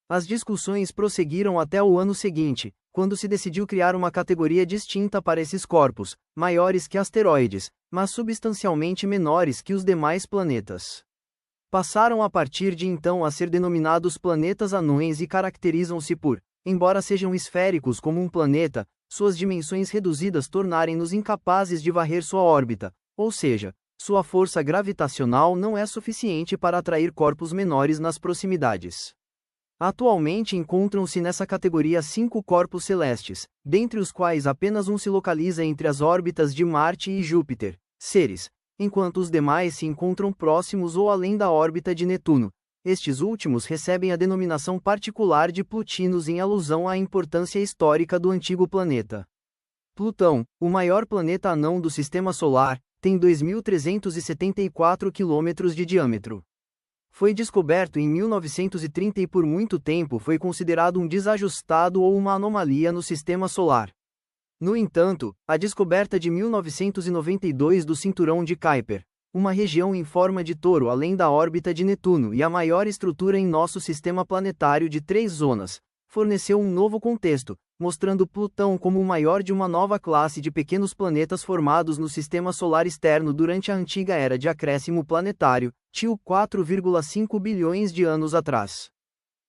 As discussões prosseguiram até o ano seguinte, quando se decidiu criar uma categoria distinta para esses corpos, maiores que asteroides, mas substancialmente menores que os demais planetas. Passaram a partir de então a ser denominados planetas anões e caracterizam-se por, embora sejam esféricos como um planeta, suas dimensões reduzidas tornarem-nos incapazes de varrer sua órbita, ou seja, sua força gravitacional não é suficiente para atrair corpos menores nas proximidades. Atualmente encontram-se nessa categoria 5 corpos celestes, dentre os quais apenas um se localiza entre as órbitas de Marte e Júpiter, Ceres, enquanto os demais se encontram próximos ou além da órbita de Netuno. Estes últimos recebem a denominação particular de Plutinos em alusão à importância histórica do antigo planeta. Plutão, o maior planeta anão do Sistema Solar, tem 2.374 km de diâmetro. Foi descoberto em 1930 e por muito tempo foi considerado um desajustado ou uma anomalia no Sistema Solar. No entanto, a descoberta de 1992 do Cinturão de Kuiper, uma região em forma de touro além da órbita de Netuno e a maior estrutura em nosso sistema planetário de 3 zonas, forneceu um novo contexto, mostrando Plutão como o maior de uma nova classe de pequenos planetas formados no Sistema Solar externo durante a antiga era de acréscimo planetário, TIL 4,5 bilhões de anos atrás.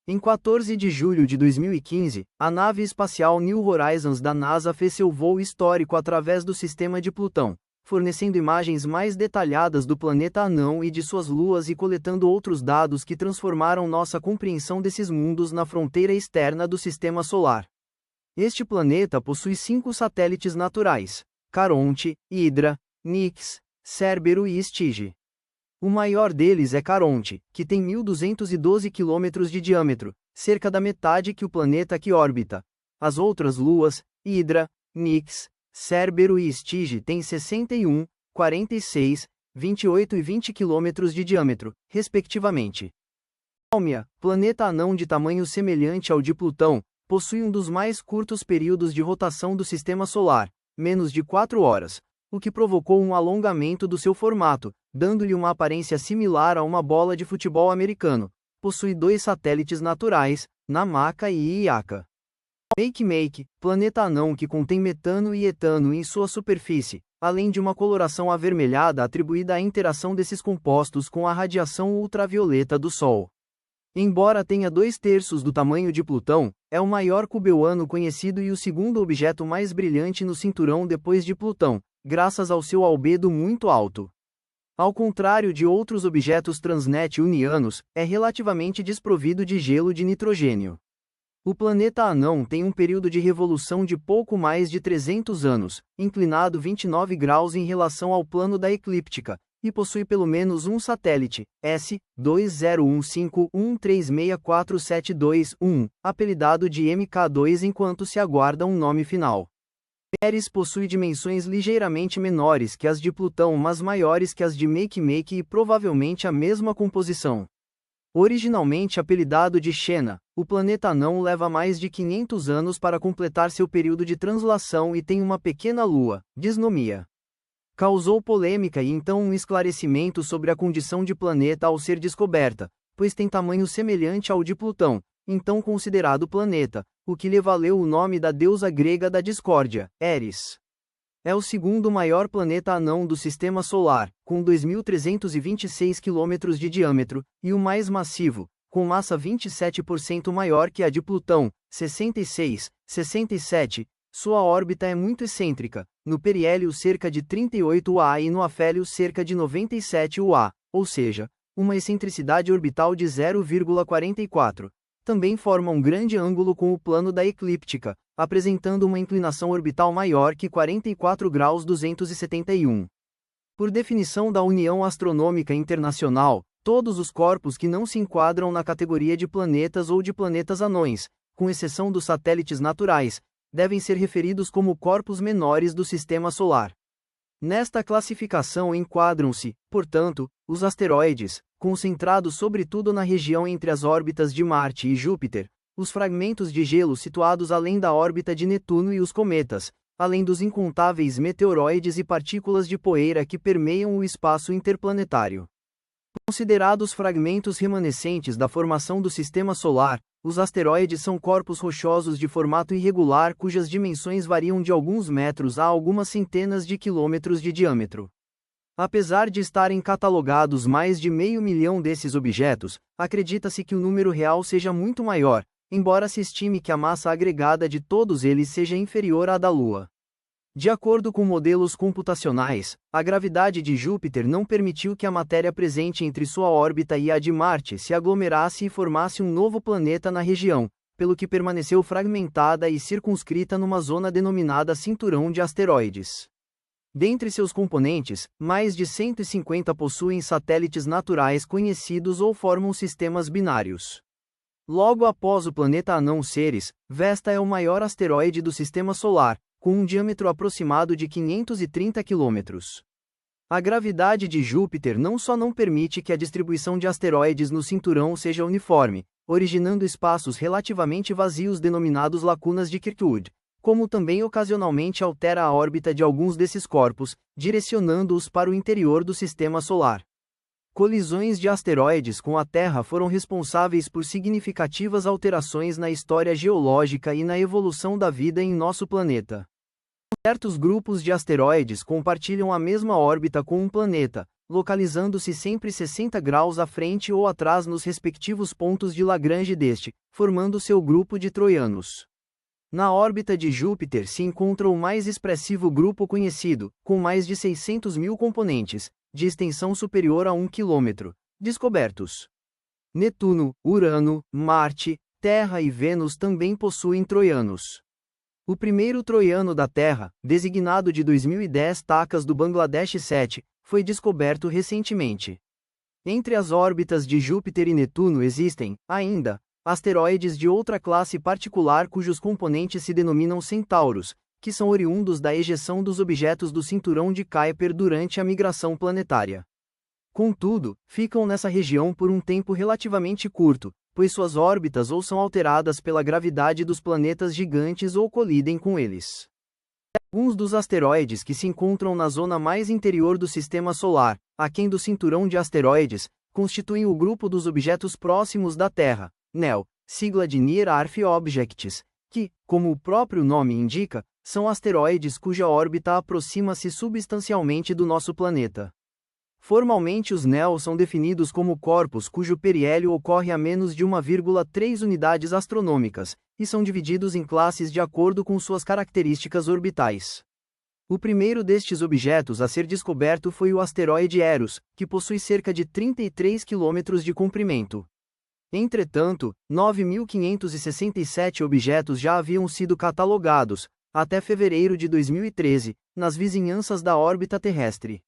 Em 14 de julho de 2015, a nave espacial New Horizons da NASA fez seu voo histórico através do sistema de Plutão, fornecendo imagens mais detalhadas do planeta anão e de suas luas e coletando outros dados que transformaram nossa compreensão desses mundos na fronteira externa do Sistema Solar. Este planeta possui 5 satélites naturais: Caronte, Hydra, Nix, Cérbero e Estige. O maior deles é Caronte, que tem 1.212 km de diâmetro, cerca da metade que o planeta que orbita. As outras luas, Hydra, Nix, Cérbero e Estige têm 61, 46, 28 e 20 km de diâmetro, respectivamente. Haumea, planeta anão de tamanho semelhante ao de Plutão, possui um dos mais curtos períodos de rotação do Sistema Solar, menos de 4 horas, o que provocou um alongamento do seu formato, dando-lhe uma aparência similar a uma bola de futebol americano. Possui 2 satélites naturais, Namaka e Iyaka. Makemake, planeta anão que contém metano e etano em sua superfície, além de uma coloração avermelhada atribuída à interação desses compostos com a radiação ultravioleta do Sol. Embora tenha 2/3 do tamanho de Plutão, é o maior cubeuano conhecido e o segundo objeto mais brilhante no cinturão depois de Plutão, graças ao seu albedo muito alto. Ao contrário de outros objetos transnet-unianos, é relativamente desprovido de gelo de nitrogênio. O planeta anão tem um período de revolução de pouco mais de 300 anos, inclinado 29 graus em relação ao plano da eclíptica, e possui pelo menos um satélite, S2015136472-1, apelidado de MK2 enquanto se aguarda um nome final. Eris possui dimensões ligeiramente menores que as de Plutão, mas maiores que as de Makemake e provavelmente a mesma composição. Originalmente apelidado de Xena, o planeta anão leva mais de 500 anos para completar seu período de translação e tem uma pequena lua, Dysnomia. Causou polêmica e então um esclarecimento sobre a condição de planeta ao ser descoberta, pois tem tamanho semelhante ao de Plutão, então considerado planeta, o que lhe valeu o nome da deusa grega da discórdia, Eris. É o segundo maior planeta anão do Sistema Solar, com 2.326 km de diâmetro, e o mais massivo, com massa 27% maior que a de Plutão, 66, 67. Sua órbita é muito excêntrica, no periélio cerca de 38 UA e no afélio cerca de 97 UA, ou seja, uma excentricidade orbital de 0,44. Também forma um grande ângulo com o plano da eclíptica, apresentando uma inclinação orbital maior que 44 graus 271. Por definição da União Astronômica Internacional, todos os corpos que não se enquadram na categoria de planetas ou de planetas anões, com exceção dos satélites naturais, devem ser referidos como corpos menores do Sistema Solar. Nesta classificação enquadram-se, portanto, os asteroides, concentrados sobretudo na região entre as órbitas de Marte e Júpiter, os fragmentos de gelo situados além da órbita de Netuno e os cometas, além dos incontáveis meteoroides e partículas de poeira que permeiam o espaço interplanetário. Considerados fragmentos remanescentes da formação do Sistema Solar, os asteroides são corpos rochosos de formato irregular cujas dimensões variam de alguns metros a algumas centenas de quilômetros de diâmetro. Apesar de estarem catalogados mais de 500.000 desses objetos, acredita-se que o número real seja muito maior, embora se estime que a massa agregada de todos eles seja inferior à da Lua. De acordo com modelos computacionais, a gravidade de Júpiter não permitiu que a matéria presente entre sua órbita e a de Marte se aglomerasse e formasse um novo planeta na região, pelo que permaneceu fragmentada e circunscrita numa zona denominada cinturão de asteroides. Dentre seus componentes, mais de 150 possuem satélites naturais conhecidos ou formam sistemas binários. Logo após o planeta anão Ceres, Vesta é o maior asteroide do Sistema Solar, com um diâmetro aproximado de 530 km. A gravidade de Júpiter não só não permite que a distribuição de asteroides no cinturão seja uniforme, originando espaços relativamente vazios denominados lacunas de Kirkwood, como também ocasionalmente altera a órbita de alguns desses corpos, direcionando-os para o interior do Sistema Solar. Colisões de asteroides com a Terra foram responsáveis por significativas alterações na história geológica e na evolução da vida em nosso planeta. Certos grupos de asteroides compartilham a mesma órbita com um planeta, localizando-se sempre 60 graus à frente ou atrás nos respectivos pontos de Lagrange deste, formando seu grupo de troianos. Na órbita de Júpiter se encontra o mais expressivo grupo conhecido, com mais de 600 mil componentes, de extensão superior a 1 km, descobertos. Netuno, Urano, Marte, Terra e Vênus também possuem troianos. O primeiro troiano da Terra, designado de 2010 Tacas do Bangladesh 7, foi descoberto recentemente. Entre as órbitas de Júpiter e Netuno existem, ainda, asteroides de outra classe particular cujos componentes se denominam centauros, que são oriundos da ejeção dos objetos do cinturão de Kuiper durante a migração planetária. Contudo, ficam nessa região por um tempo relativamente curto, pois suas órbitas ou são alteradas pela gravidade dos planetas gigantes ou colidem com eles. Alguns dos asteroides que se encontram na zona mais interior do Sistema Solar, aquém do cinturão de asteroides, constituem o grupo dos objetos próximos da Terra, NEO, sigla de Near Earth Objects, que, como o próprio nome indica, são asteroides cuja órbita aproxima-se substancialmente do nosso planeta. Formalmente os NEO são definidos como corpos cujo periélio ocorre a menos de 1,3 unidades astronômicas, e são divididos em classes de acordo com suas características orbitais. O primeiro destes objetos a ser descoberto foi o asteroide Eros, que possui cerca de 33 km de comprimento. Entretanto, 9.567 objetos já haviam sido catalogados, até fevereiro de 2013, nas vizinhanças da órbita terrestre.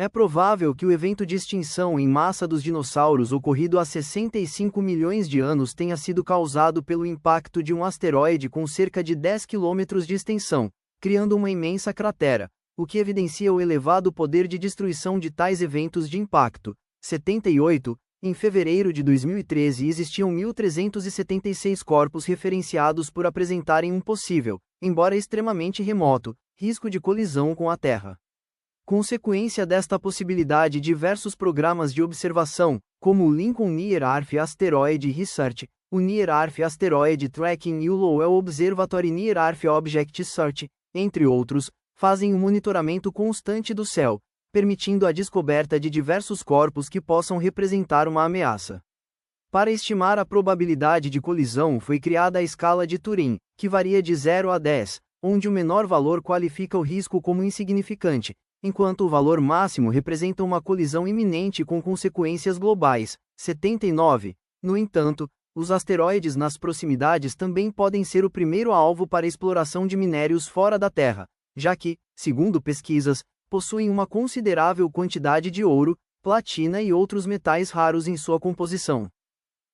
É provável que o evento de extinção em massa dos dinossauros ocorrido há 65 milhões de anos tenha sido causado pelo impacto de um asteroide com cerca de 10 km de extensão, criando uma imensa cratera, o que evidencia o elevado poder de destruição de tais eventos de impacto. 78. Em fevereiro de 2013 existiam 1.376 corpos referenciados por apresentarem um possível, embora extremamente remoto, risco de colisão com a Terra. Consequência desta possibilidade, diversos programas de observação, como o Lincoln Near Earth Asteroid Research, o Near Earth Asteroid Tracking e o Lowell Observatory Near Earth Object Search, entre outros, fazem um monitoramento constante do céu, permitindo a descoberta de diversos corpos que possam representar uma ameaça. Para estimar a probabilidade de colisão foi criada a escala de Turing, que varia de 0 a 10, onde o menor valor qualifica o risco como insignificante, enquanto o valor máximo representa uma colisão iminente com consequências globais. 79. No entanto, os asteroides nas proximidades também podem ser o primeiro alvo para a exploração de minérios fora da Terra, já que, segundo pesquisas, possuem uma considerável quantidade de ouro, platina e outros metais raros em sua composição.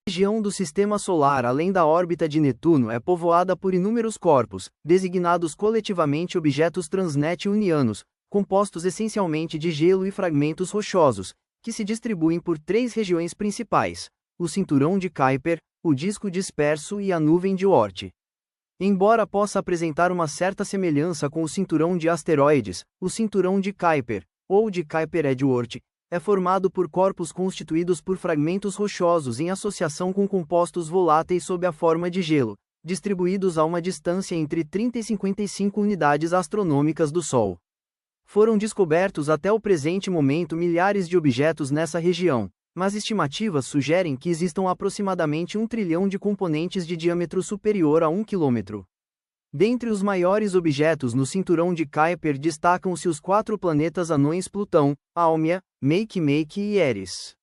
A região do Sistema Solar além da órbita de Netuno é povoada por inúmeros corpos, designados coletivamente objetos transneptunianos, compostos essencialmente de gelo e fragmentos rochosos, que se distribuem por 3 regiões principais: o cinturão de Kuiper, o disco disperso e a nuvem de Oort. Embora possa apresentar uma certa semelhança com o cinturão de asteroides, o cinturão de Kuiper, ou de Kuiper-Edgeworth, é formado por corpos constituídos por fragmentos rochosos em associação com compostos voláteis sob a forma de gelo, distribuídos a uma distância entre 30 e 55 unidades astronômicas do Sol. Foram descobertos até o presente momento milhares de objetos nessa região, mas estimativas sugerem que existam aproximadamente 1 trilhão de componentes de diâmetro superior a 1 km. Dentre os maiores objetos no cinturão de Kuiper destacam-se os 4 planetas anões Plutão, Haumea, Makemake e Eris.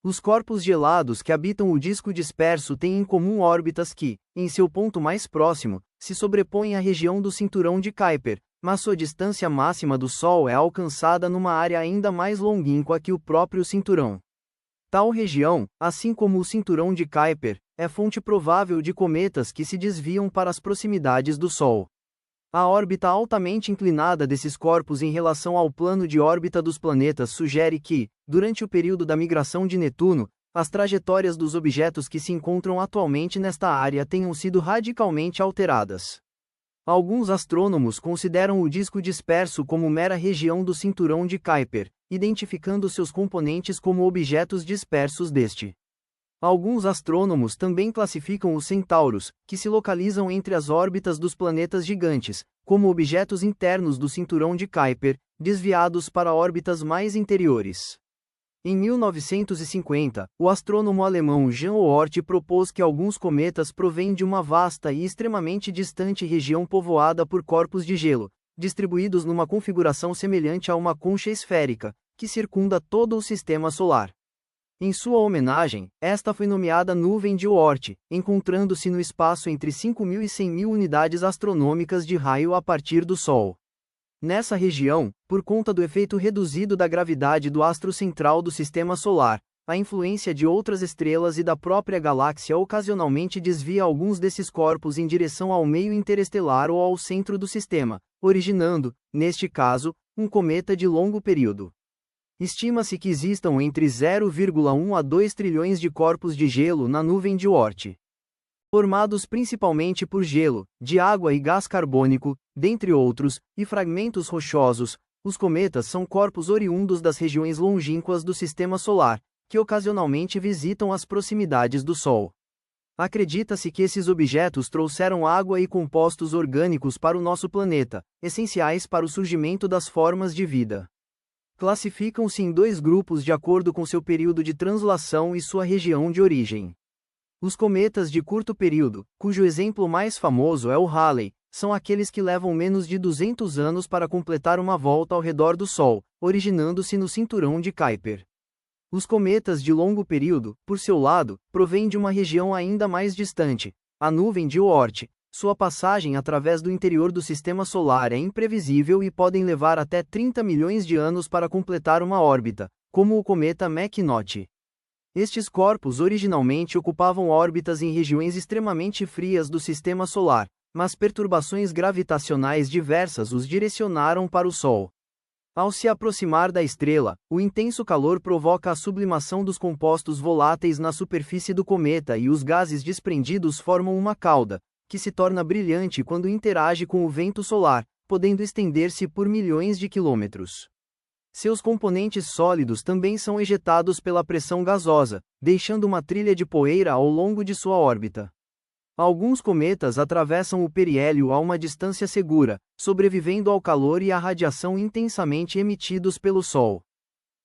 Os corpos gelados que habitam o disco disperso têm em comum órbitas que, em seu ponto mais próximo, se sobrepõem à região do cinturão de Kuiper, mas sua distância máxima do Sol é alcançada numa área ainda mais longínqua que o próprio cinturão. Tal região, assim como o cinturão de Kuiper, é fonte provável de cometas que se desviam para as proximidades do Sol. A órbita altamente inclinada desses corpos em relação ao plano de órbita dos planetas sugere que, durante o período da migração de Netuno, as trajetórias dos objetos que se encontram atualmente nesta área tenham sido radicalmente alteradas. Alguns astrônomos consideram o disco disperso como mera região do cinturão de Kuiper, identificando seus componentes como objetos dispersos deste. Alguns astrônomos também classificam os centauros, que se localizam entre as órbitas dos planetas gigantes, como objetos internos do cinturão de Kuiper, desviados para órbitas mais interiores. Em 1950, o astrônomo alemão Jean Oort propôs que alguns cometas provêm de uma vasta e extremamente distante região povoada por corpos de gelo, distribuídos numa configuração semelhante a uma concha esférica, que circunda todo o sistema solar. Em sua homenagem, esta foi nomeada Nuvem de Oort, encontrando-se no espaço entre 5.000 e 100.000 unidades astronômicas de raio a partir do Sol. Nessa região, por conta do efeito reduzido da gravidade do astro central do Sistema Solar, a influência de outras estrelas e da própria galáxia ocasionalmente desvia alguns desses corpos em direção ao meio interestelar ou ao centro do sistema, originando, neste caso, um cometa de longo período. Estima-se que existam entre 0,1 a 2 trilhões de corpos de gelo na nuvem de Oort. Formados principalmente por gelo, de água e gás carbônico, dentre outros, e fragmentos rochosos, os cometas são corpos oriundos das regiões longínquas do Sistema Solar, que ocasionalmente visitam as proximidades do Sol. Acredita-se que esses objetos trouxeram água e compostos orgânicos para o nosso planeta, essenciais para o surgimento das formas de vida. Classificam-se em dois grupos de acordo com seu período de translação e sua região de origem. Os cometas de curto período, cujo exemplo mais famoso é o Halley, são aqueles que levam menos de 200 anos para completar uma volta ao redor do Sol, originando-se no cinturão de Kuiper. Os cometas de longo período, por seu lado, provêm de uma região ainda mais distante, a nuvem de Oort. Sua passagem através do interior do Sistema Solar é imprevisível e podem levar até 30 milhões de anos para completar uma órbita, como o cometa McNaught. Estes corpos originalmente ocupavam órbitas em regiões extremamente frias do Sistema Solar, mas perturbações gravitacionais diversas os direcionaram para o Sol. Ao se aproximar da estrela, o intenso calor provoca a sublimação dos compostos voláteis na superfície do cometa e os gases desprendidos formam uma cauda, que se torna brilhante quando interage com o vento solar, podendo estender-se por milhões de quilômetros. Seus componentes sólidos também são ejetados pela pressão gasosa, deixando uma trilha de poeira ao longo de sua órbita. Alguns cometas atravessam o periélio a uma distância segura, sobrevivendo ao calor e à radiação intensamente emitidos pelo Sol.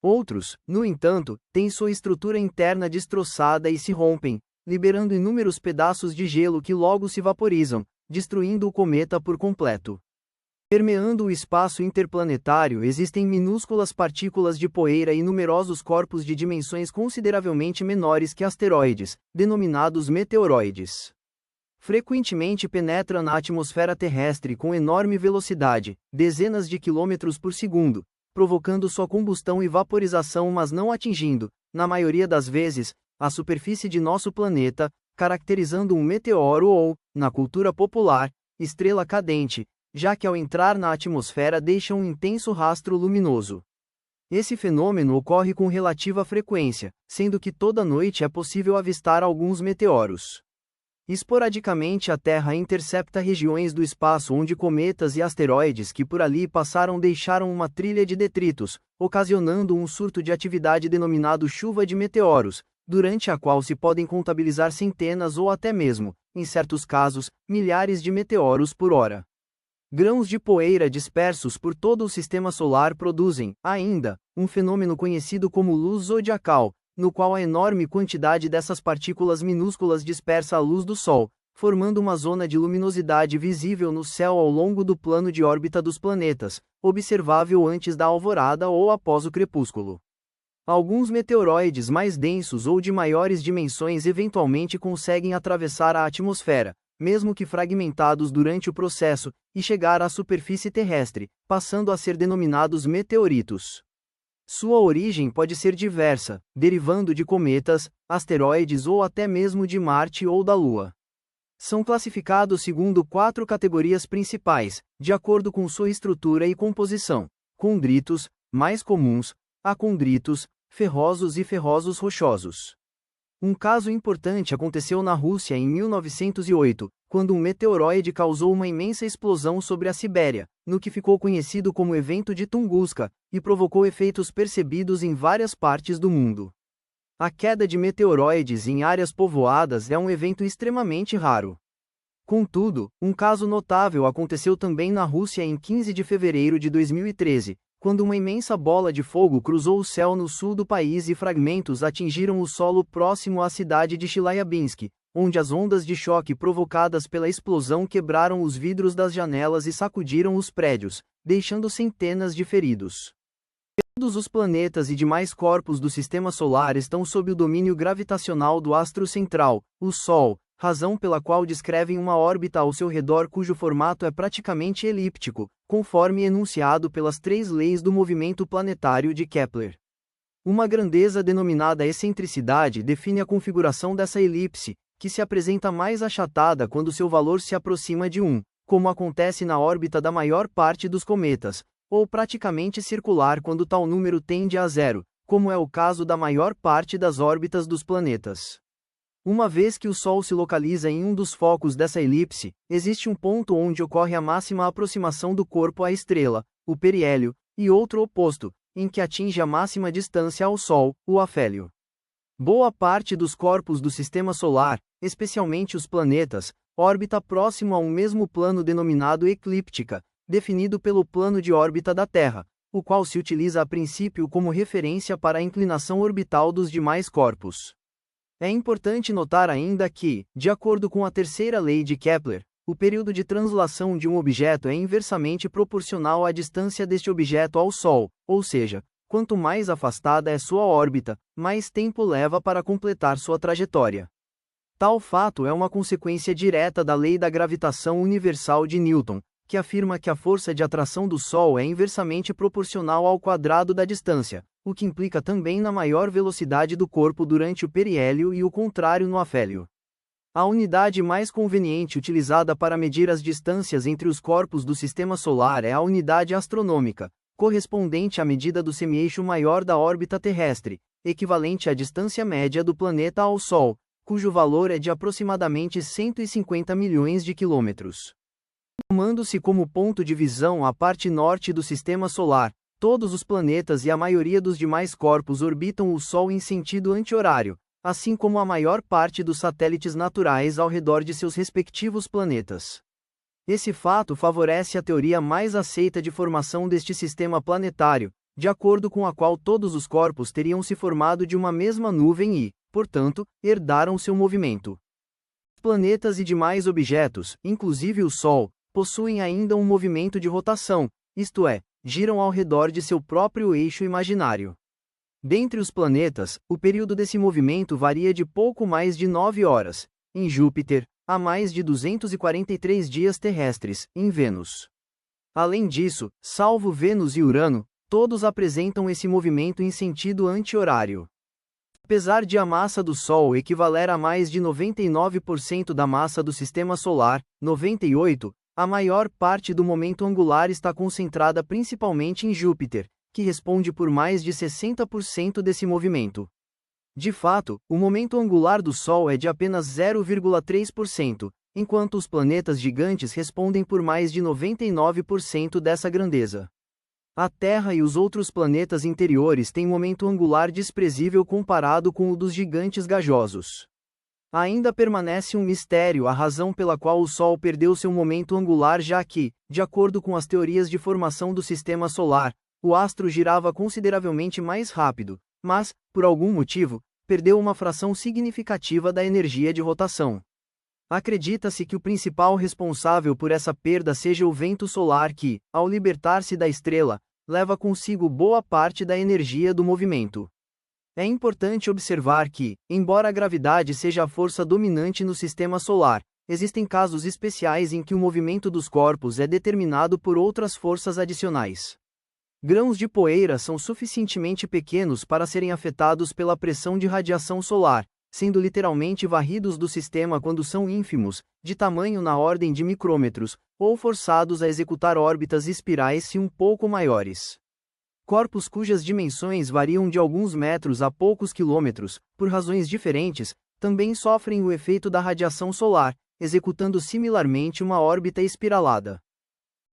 Outros, no entanto, têm sua estrutura interna destroçada e se rompem, liberando inúmeros pedaços de gelo que logo se vaporizam, destruindo o cometa por completo. Permeando o espaço interplanetário existem minúsculas partículas de poeira e numerosos corpos de dimensões consideravelmente menores que asteroides, denominados meteoroides. Frequentemente penetra na atmosfera terrestre com enorme velocidade, dezenas de quilômetros por segundo, provocando sua combustão e vaporização, mas não atingindo, na maioria das vezes, a superfície de nosso planeta, caracterizando um meteoro ou, na cultura popular, estrela cadente, já que ao entrar na atmosfera deixa um intenso rastro luminoso. Esse fenômeno ocorre com relativa frequência, sendo que toda noite é possível avistar alguns meteoros. Esporadicamente a Terra intercepta regiões do espaço onde cometas e asteroides que por ali passaram deixaram uma trilha de detritos, ocasionando um surto de atividade denominado chuva de meteoros, durante a qual se podem contabilizar centenas ou até mesmo, em certos casos, milhares de meteoros por hora. Grãos de poeira dispersos por todo o Sistema Solar produzem, ainda, um fenômeno conhecido como luz zodiacal, no qual a enorme quantidade dessas partículas minúsculas dispersa a luz do Sol, formando uma zona de luminosidade visível no céu ao longo do plano de órbita dos planetas, observável antes da alvorada ou após o crepúsculo. Alguns meteoroides mais densos ou de maiores dimensões eventualmente conseguem atravessar a atmosfera, mesmo que fragmentados durante o processo, e chegar à superfície terrestre, passando a ser denominados meteoritos. Sua origem pode ser diversa, derivando de cometas, asteroides ou até mesmo de Marte ou da Lua. São classificados segundo 4 categorias principais, de acordo com sua estrutura e composição: condritos, mais comuns, acondritos, ferrosos e ferrosos rochosos. Um caso importante aconteceu na Rússia em 1908, quando um meteoroide causou uma imensa explosão sobre a Sibéria, no que ficou conhecido como Evento de Tunguska, e provocou efeitos percebidos em várias partes do mundo. A queda de meteoroides em áreas povoadas é um evento extremamente raro. Contudo, um caso notável aconteceu também na Rússia em 15 de fevereiro de 2013, quando uma imensa bola de fogo cruzou o céu no sul do país e fragmentos atingiram o solo próximo à cidade de Chelyabinsk, onde as ondas de choque provocadas pela explosão quebraram os vidros das janelas e sacudiram os prédios, deixando centenas de feridos. Todos os planetas e demais corpos do Sistema Solar estão sob o domínio gravitacional do astro central, o Sol, razão pela qual descrevem uma órbita ao seu redor cujo formato é praticamente elíptico, conforme enunciado pelas 3 leis do movimento planetário de Kepler. Uma grandeza denominada excentricidade define a configuração dessa elipse, que se apresenta mais achatada quando seu valor se aproxima de 1, como acontece na órbita da maior parte dos cometas, ou praticamente circular quando tal número tende a 0, como é o caso da maior parte das órbitas dos planetas. Uma vez que o Sol se localiza em um dos focos dessa elipse, existe um ponto onde ocorre a máxima aproximação do corpo à estrela, o periélio, e outro oposto, em que atinge a máxima distância ao Sol, o afélio. Boa parte dos corpos do Sistema Solar, especialmente os planetas, orbita próximo a um mesmo plano denominado eclíptica, definido pelo plano de órbita da Terra, o qual se utiliza a princípio como referência para a inclinação orbital dos demais corpos. É importante notar ainda que, de acordo com a terceira lei de Kepler, o período de translação de um objeto é inversamente proporcional à distância deste objeto ao Sol, ou seja, quanto mais afastada é sua órbita, mais tempo leva para completar sua trajetória. Tal fato é uma consequência direta da lei da gravitação universal de Newton, que afirma que a força de atração do Sol é inversamente proporcional ao quadrado da distância, o que implica também na maior velocidade do corpo durante o periélio e o contrário no afélio. A unidade mais conveniente utilizada para medir as distâncias entre os corpos do Sistema Solar é a unidade astronômica, correspondente à medida do semieixo maior da órbita terrestre, equivalente à distância média do planeta ao Sol, cujo valor é de aproximadamente 150 milhões de quilômetros. Tomando-se como ponto de visão a parte norte do Sistema Solar, todos os planetas e a maioria dos demais corpos orbitam o Sol em sentido anti-horário, assim como a maior parte dos satélites naturais ao redor de seus respectivos planetas. Esse fato favorece a teoria mais aceita de formação deste sistema planetário, de acordo com a qual todos os corpos teriam se formado de uma mesma nuvem e, portanto, herdaram seu movimento. Planetas e demais objetos, inclusive o Sol, possuem ainda um movimento de rotação, isto é, giram ao redor de seu próprio eixo imaginário. Dentre os planetas, o período desse movimento varia de pouco mais de 9 horas. Em Júpiter, há mais de 243 dias terrestres, em Vênus. Além disso, salvo Vênus e Urano, todos apresentam esse movimento em sentido anti-horário. Apesar de a massa do Sol equivaler a mais de 99% da massa do Sistema Solar, 98%, a maior parte do momento angular está concentrada principalmente em Júpiter, que responde por mais de 60% desse movimento. De fato, o momento angular do Sol é de apenas 0,3%, enquanto os planetas gigantes respondem por mais de 99% dessa grandeza. A Terra e os outros planetas interiores têm momento angular desprezível comparado com o dos gigantes gajosos. Ainda permanece um mistério a razão pela qual o Sol perdeu seu momento angular, já que, de acordo com as teorias de formação do Sistema Solar, o astro girava consideravelmente mais rápido, mas, por algum motivo, perdeu uma fração significativa da energia de rotação. Acredita-se que o principal responsável por essa perda seja o vento solar que, ao libertar-se da estrela, leva consigo boa parte da energia do movimento. É importante observar que, embora a gravidade seja a força dominante no Sistema Solar, existem casos especiais em que o movimento dos corpos é determinado por outras forças adicionais. Grãos de poeira são suficientemente pequenos para serem afetados pela pressão de radiação solar, sendo literalmente varridos do sistema quando são ínfimos, de tamanho na ordem de micrômetros, ou forçados a executar órbitas espirais um pouco maiores. Corpos cujas dimensões variam de alguns metros a poucos quilômetros, por razões diferentes, também sofrem o efeito da radiação solar, executando similarmente uma órbita espiralada.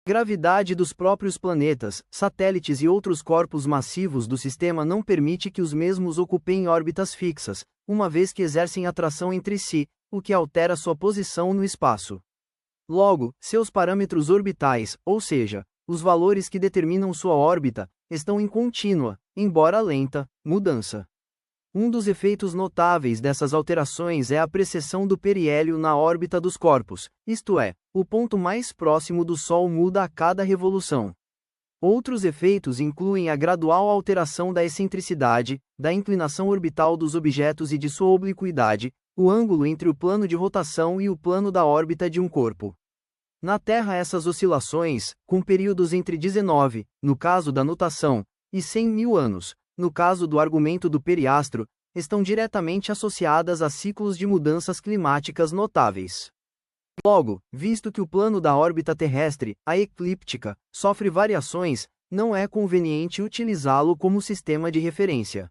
A gravidade dos próprios planetas, satélites e outros corpos massivos do sistema não permite que os mesmos ocupem órbitas fixas, uma vez que exercem atração entre si, o que altera sua posição no espaço. Logo, seus parâmetros orbitais, ou seja, os valores que determinam sua órbita, estão em contínua, embora lenta, mudança. Um dos efeitos notáveis dessas alterações é a precessão do periélio na órbita dos corpos, isto é, o ponto mais próximo do Sol muda a cada revolução. Outros efeitos incluem a gradual alteração da excentricidade, da inclinação orbital dos objetos e de sua obliquidade, o ângulo entre o plano de rotação e o plano da órbita de um corpo. Na Terra, essas oscilações, com períodos entre 19, no caso da nutação, e 100.000 anos, no caso do argumento do periastro, estão diretamente associadas a ciclos de mudanças climáticas notáveis. Logo, visto que o plano da órbita terrestre, a eclíptica, sofre variações, não é conveniente utilizá-lo como sistema de referência.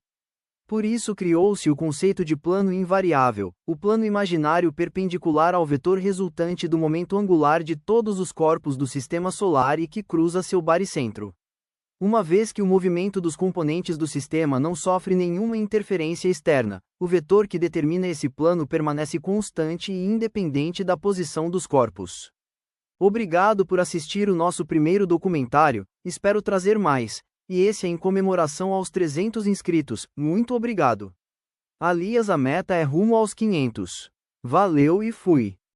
Por isso criou-se o conceito de plano invariável, o plano imaginário perpendicular ao vetor resultante do momento angular de todos os corpos do sistema solar e que cruza seu baricentro. Uma vez que o movimento dos componentes do sistema não sofre nenhuma interferência externa, o vetor que determina esse plano permanece constante e independente da posição dos corpos. Obrigado por assistir o nosso primeiro documentário, espero trazer mais, e esse é em comemoração aos 300 inscritos, muito obrigado. Aliás, a meta é rumo aos 500. Valeu e fui!